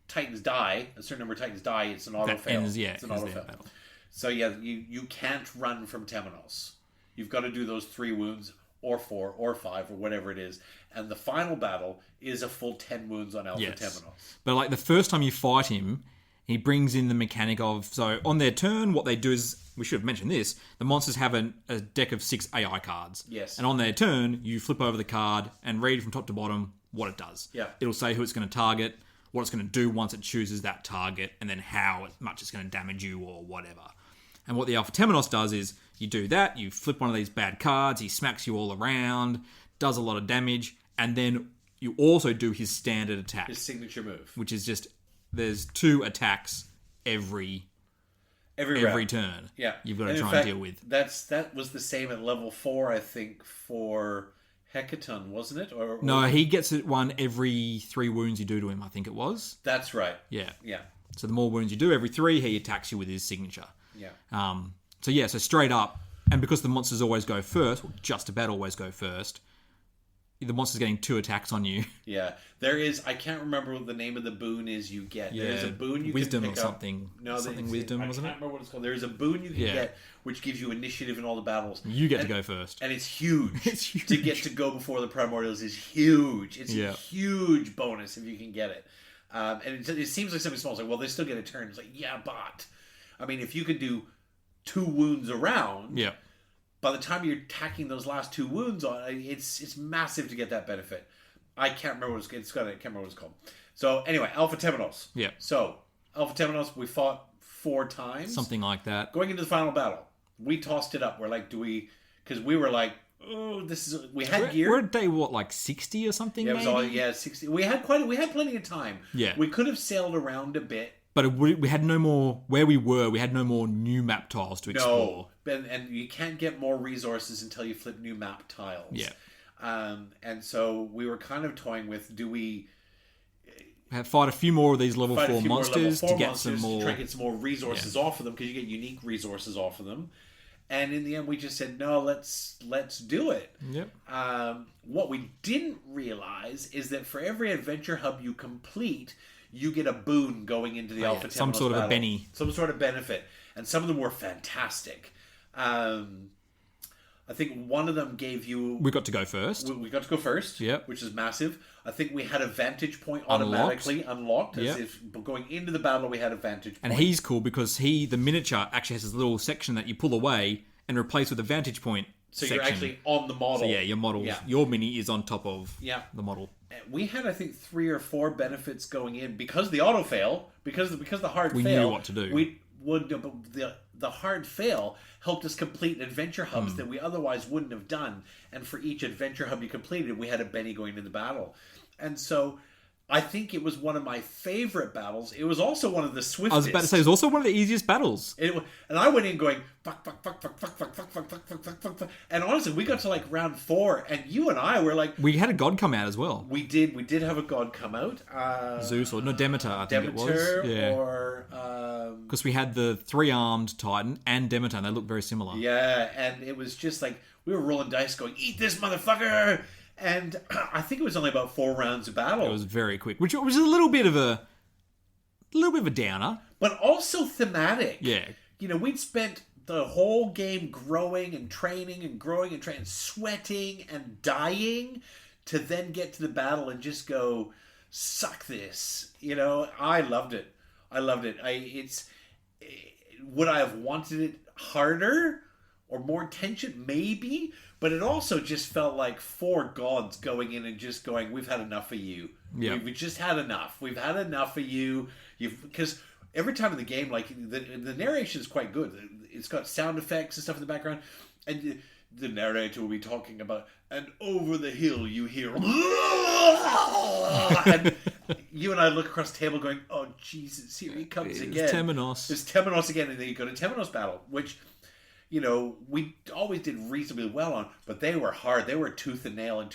Titans die, a certain number of Titans die, it's an auto-fail. It's an auto-fail. So yeah, you can't run from Temenos. You've got to do those 3 wounds, or 4, or 5, or whatever it is. And the final battle is a full 10 wounds on Alpha Temenos. But like the first time you fight him... He brings in the mechanic of... So, on their turn, what they do is... We should have mentioned this. The monsters have a deck of 6 AI cards. Yes. And on their turn, you flip over the card and read from top to bottom what it does. Yeah. It'll say who it's going to target, what it's going to do once it chooses that target, and then how much it's going to damage you or whatever. And what the Alpha Temenos does is you do that, you flip one of these bad cards, he smacks you all around, does a lot of damage, and then you also do his standard attack. His signature move. Which is just... There's 2 attacks every turn. Yeah, you've got to try and deal with. That was the same at level 4, I think, for Hecaton, wasn't it? Or no, he gets it one every 3 wounds you do to him. I think it was. That's right. Yeah. Yeah. So the more wounds you do, every 3, he attacks you with his signature. Yeah. So straight up, and because the monsters always go first, or just about always go first. The monster's getting 2 attacks on you. Yeah. There is... I can't remember what the name of the boon is you get. Yeah, there's a boon you wisdom can pick or something. up. No, something wisdom, wasn't it? I can't remember what it's called. There is a boon you can get which gives you initiative in all the battles. You get to go first. And it's huge. It's huge. To get to go before the Primordials is huge. It's a huge bonus if you can get it. And it seems like something small. It's like, well, they still get a turn. It's like, yeah, but... I mean, if you could do 2 wounds around... Yeah. By the time you're tacking those last 2 wounds on, it's massive to get that benefit. I can't remember what it's called. So anyway, Alpha Temenos. Yeah. So Alpha Temenos, we fought 4 times, something like that. Going into the final battle, we tossed it up. We're like, because we were like, oh, this is. We had gear. We're at day like 60 or something. Yeah, it was 60. We had plenty of time. Yeah. We could have sailed around a bit. But we had no more, where we were, we had no more new map tiles to explore. No, and you can't get more resources until you flip new map tiles. Yeah. And so we were kind of toying with, do we fight a few more of these level 4 monsters to get some more... try to get some more resources off of them, because you get unique resources off of them. And in the end, we just said, no, let's do it. Yep. What we didn't realize is that for every adventure hub you complete... you get a boon going into the Alpha Temenos some sort of battle. a Benny. Some sort of benefit. And some of them were fantastic. I think one of them gave you... We got to go first. We got to go first, yep. Which is massive. I think we had a vantage point automatically unlocked. As if going into the battle we had a vantage point. And he's cool because the miniature actually has this little section that you pull away and replace with a vantage point section. You're actually on the model. So your model, your mini is on top of the model. We had, I think, 3 or 4 benefits going in because the auto fail, because the hard fail. We knew what to do. The hard fail helped us complete adventure hubs that we otherwise wouldn't have done. And for each adventure hub you completed, we had a Benny going into the battle. And so I think it was one of my favorite battles. It was also one of the swiftest. I was about to say, it was also one of the easiest battles. And I went in going, fuck. And honestly, we got to like round 4, and you and I were like... We had a god come out as well. We did have a god come out. Zeus or no, Demeter, I think it was. Demeter or... Because Because we had the 3-armed Titan and Demeton. They look very similar. Yeah, and it was just like we were rolling dice going, eat this motherfucker! And I think it was only about 4 rounds of battle. It was very quick, which was a little bit of a downer. But also thematic. Yeah. You know, we'd spent the whole game growing and training and growing and training, sweating and dying to then get to the battle and just go, suck this. You know, I loved it. Would I have wanted it harder or more tension? Maybe. But it also just felt like 4 gods going in and just going, we've had enough of you. Yeah. We've just had enough. We've had enough of you. Because every time in the game, like, the narration is quite good. It's got sound effects and stuff in the background. And the narrator will be talking about, and over the hill you hear... and you and I look across the table going, oh, Jesus, here he comes again. It's Temenos. It's Temenos again, and then you go to Temenos battle, which... You know, we always did reasonably well on, but they were hard. They were tooth and nail. And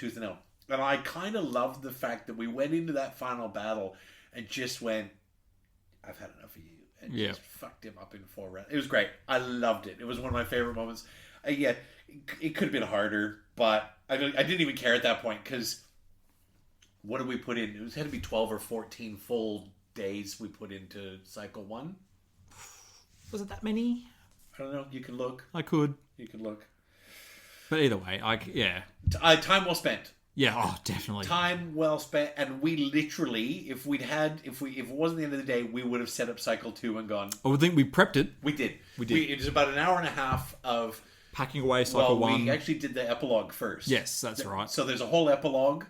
I kind of loved the fact that we went into that final battle and just went, I've had enough of you. And just fucked him up in 4 rounds. It was great. I loved it. It was one of my favorite moments. Yeah, it could have been harder, but I didn't even care at that point because what did we put in? It had to be 12 or 14 full days we put into Cycle 1. Was it that many? I don't know. You can look. I could. You can look. But either way, time well spent. Yeah, oh, definitely. Time well spent, and we literally, if it wasn't the end of the day, we would have set up Cycle 2 and gone. I would think we prepped it. We did. It was about an hour and a half of packing away Cycle 1. We actually did the epilogue first. Yes, that's right. So there's a whole epilogue,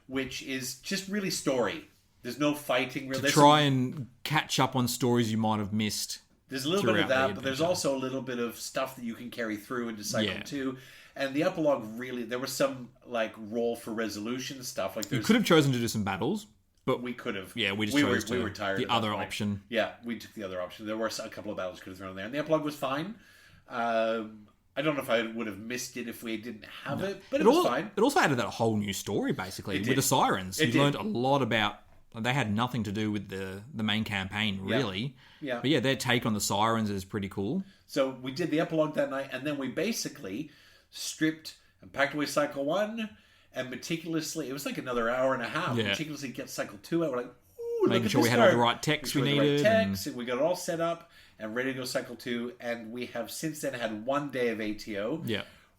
which is just really story. There's no fighting. To try and catch up on stories you might have missed. There's a little bit of that, but there's also a little bit of stuff that you can carry through into Cycle 2. And the epilogue really, there was some like roll for resolution stuff. Like you could have chosen to do some battles, but we could have. Yeah, we chose we were tired. The other option. Yeah, we took the other option. There were a couple of battles could have thrown in there, and the epilogue was fine. I don't know if I would have missed it if we didn't have it, but it was fine. It also added that whole new story basically with the sirens. You learned a lot about. They had nothing to do with the main campaign, really. Yeah. But yeah, their take on the sirens is pretty cool. So we did the epilogue that night, and then we basically stripped and packed away Cycle 1, and meticulously, it was like another hour and a half, meticulously get Cycle 2 out. We're like, ooh, making sure we had all the right text we needed. And we got it all set up and ready to go Cycle 2, and we have since then had 1 day of ATO,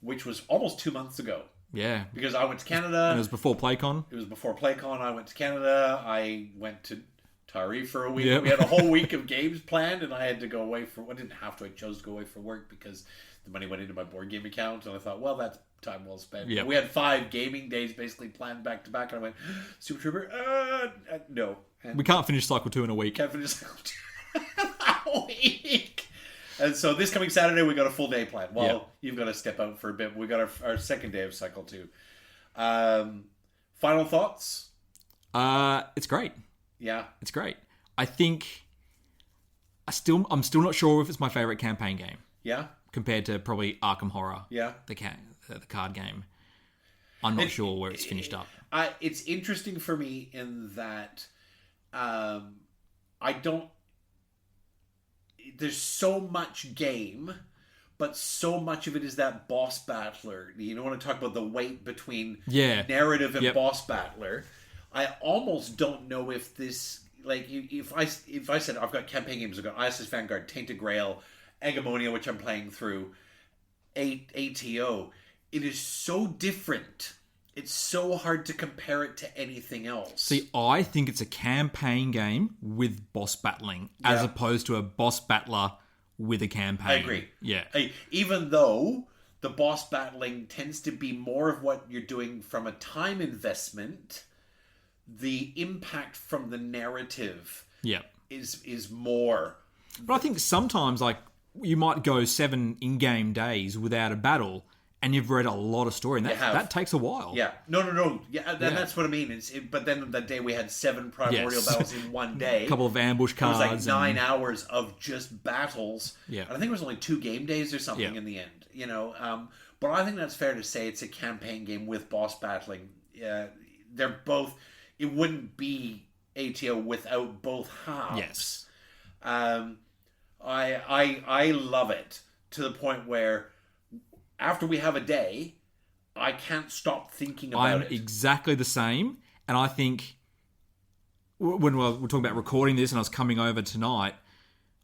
which was almost 2 months ago. Yeah. Because I went to Canada. And it was before PlayCon. It was before PlayCon. I went to Canada. I went to Tari for a week. Yep. We had a whole week of games planned, and I had to go away I didn't have to. I chose to go away for work because the money went into my board game account, and I thought, well, that's time well spent. Yep. We had 5 gaming days basically planned back to back, and I went, Super Trooper, no. And we can't finish Cycle 2 in a week. Can't finish Cycle 2 in a week. And so this coming Saturday, we got a full day plan. Well, you've got to step out for a bit. We got our second day of Cycle 2. Final thoughts? It's great. Yeah. It's great. I think I'm still not sure if it's my favorite campaign game. Yeah. Compared to probably Arkham Horror. Yeah. The card game. I'm not sure where it's finished up. It's interesting for me in that I don't... There's so much game, but so much of it is that boss battler. You don't want to talk about the weight between narrative and boss battler. I almost don't know if this, like, if I said I've got campaign games, I've got ISS Vanguard, Tainted Grail, Agamonia, which I'm playing through, ATO. It is so different. It's so hard to compare it to anything else. See, I think it's a campaign game with boss battling as opposed to a boss battler with a campaign. I agree. Yeah. Even though the boss battling tends to be more of what you're doing from a time investment, the impact from the narrative is more. But I think sometimes, like, you might go 7 in-game days without a battle, and you've read a lot of story, and that takes a while. Yeah. No. Yeah, that's what I mean. But then that day we had 7 primordial battles in one day. A couple of ambush cards. It was like 9 hours of just battles. Yeah. And I think it was only 2 game days or something in the end. You know, but I think that's fair to say it's a campaign game with boss battling. They're both... It wouldn't be ATO without both halves. Yes. I love it to the point where after we have a day, I can't stop thinking about I'm it. exactly the same, and I think when we're talking about recording this and I was coming over tonight,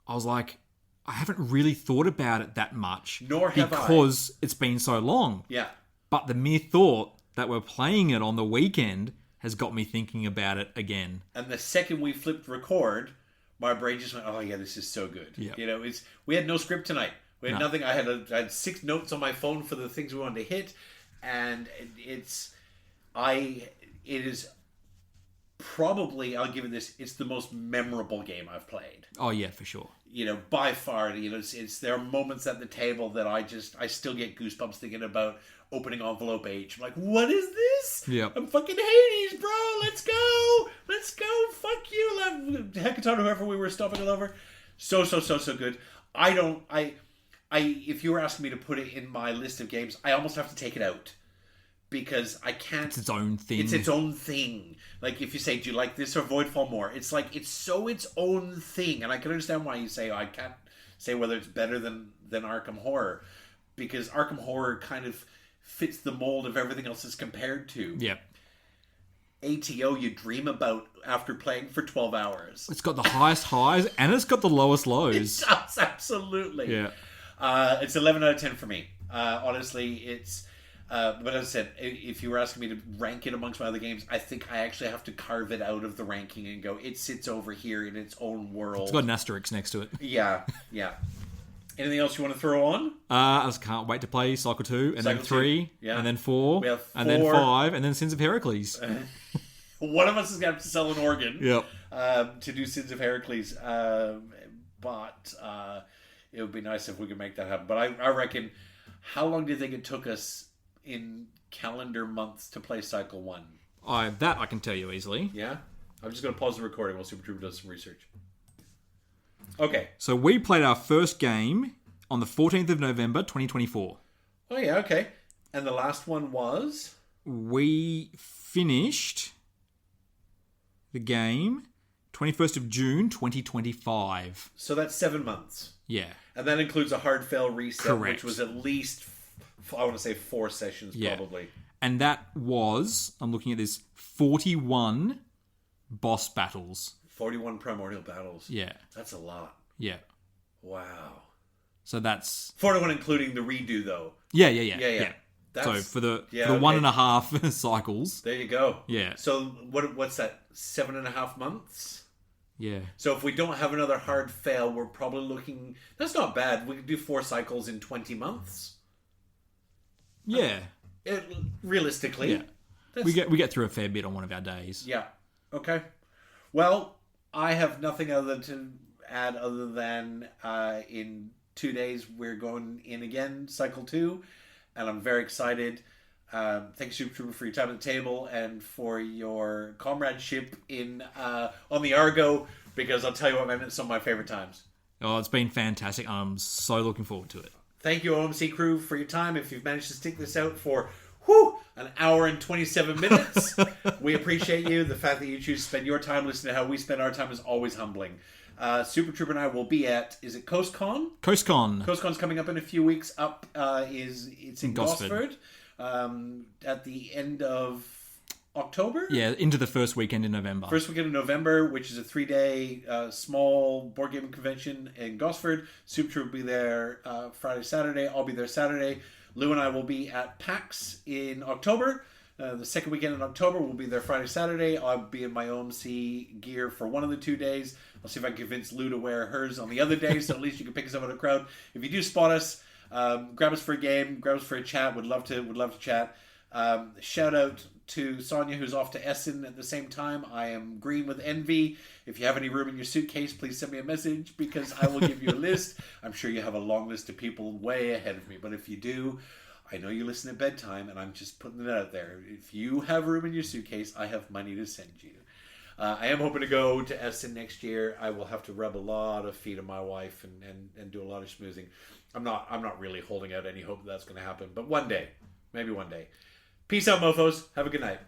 I was like, I haven't really thought about it that much. Nor have I. Because it's been so long. Yeah. But the mere thought that we're playing it on the weekend has got me thinking about it again. And the second we flipped record, my brain just went, "Oh yeah, this is so good." Yeah. You know, we had no script tonight. We had nothing. I had 6 notes on my phone for the things we wanted to hit, and it is probably, I'll give it this, it's the most memorable game I've played. Oh yeah, for sure. You know, by far. You know, it's there are moments at the table that I still get goosebumps thinking about opening envelope H. I'm like, what is this? Yeah. I'm fucking Hades, bro. Let's go. Fuck you. Hecaton, whoever we were stopping all over. So good. If you were asking me to put it in my list of games, I almost have to take it out. Because I can't... It's its own thing. It's its own thing. Like, if you say, do you like this or Voidfall more? It's like, it's so its own thing. And I can understand why you say, I can't say whether it's better than Arkham Horror. Because Arkham Horror kind of fits the mold of everything else it's compared to. Yeah. ATO you dream about after playing for 12 hours. It's got the highest highs and it's got the lowest lows. It does, absolutely. Yeah. It's 11 out of 10 for me. Honestly, it's... but as I said, if you were asking me to rank it amongst my other games, I think I actually have to carve it out of the ranking and go, it sits over here in its own world. It's got an asterisk next to it. Yeah. Anything else you want to throw on? I just can't wait to play Cycle 2, and Cycle then 3, 2, yeah. and then 4, We have and then 4. 5, and then Sins of Heracles. One of us is going to have to sell an organ Yep. to do Sins of Heracles. But it would be nice if we could make that happen. But I reckon, how long do you think it took us in calendar months to play Cycle 1? That I can tell you easily. Yeah? I'm just going to pause the recording while Super Trooper does some research. Okay. So we played our first game on the 14th of November, 2024. Oh, yeah, okay. And the last one was? We finished the game 21st of June, 2025. So that's 7 months. Yeah. And that includes a hard fail reset, Correct. which was at least, I want to say 4 sessions, probably. And that was, I'm looking at this, 41 boss battles. 41 primordial battles. Yeah. That's a lot. Yeah. Wow. So that's... 41 including the redo, though. Yeah. So That's, for the okay. 1.5 cycles. There you go. Yeah. So what's that? 7.5 months? Yeah. So if we don't have another hard fail, we're probably looking... That's not bad. We could do 4 cycles in 20 months. Yeah. Realistically. Yeah. We get through a fair bit on one of our days. Yeah. Okay. Well, I have nothing other to add other than in 2 days we're going in again, Cycle 2, and I'm very excited. Thank you, Super Trooper, for your time at the table and for your comradeship on the Argo, because I'll tell you what, man, it's some of my favorite times. Oh, it's been fantastic. I'm so looking forward to it. Thank you, OMC Crew, for your time. If you've managed to stick this out for an hour and 27 minutes, we appreciate you. The fact that you choose to spend your time listening to how we spend our time is always humbling. Super Trooper and I will be at, is it CoastCon? CoastCon. CoastCon's coming up in a few weeks. It's in Gosford at the end of October? Yeah, into the first weekend in November. First weekend of November, which is a 3-day small board gaming convention in Gosford. Super Trooper will be there Friday, Saturday. I'll be there Saturday. Lou and I will be at PAX in October. The second weekend in October, we'll be there Friday, Saturday. I'll be in my OMC gear for one of the 2 days. I'll see if I can convince Lou to wear hers on the other day, so at least you can pick us up in a crowd. If you do spot us, grab us for a game, grab us for a chat. Would love to chat. Shout out to Sonia, who's off to Essen at the same time. I am green with envy. If you have any room in your suitcase, please send me a message, because I will give you a list. I'm sure you have a long list of people way ahead of me, but if you do, I know you listen at bedtime, and I'm just putting it out there. If you have room in your suitcase, I have money to send you. I am hoping to go to Essen next year. I will have to rub a lot of feet of my wife and do a lot of schmoozing. I'm not really holding out any hope that's going to happen, but one day, maybe one day. Peace out, mofos. Have a good night.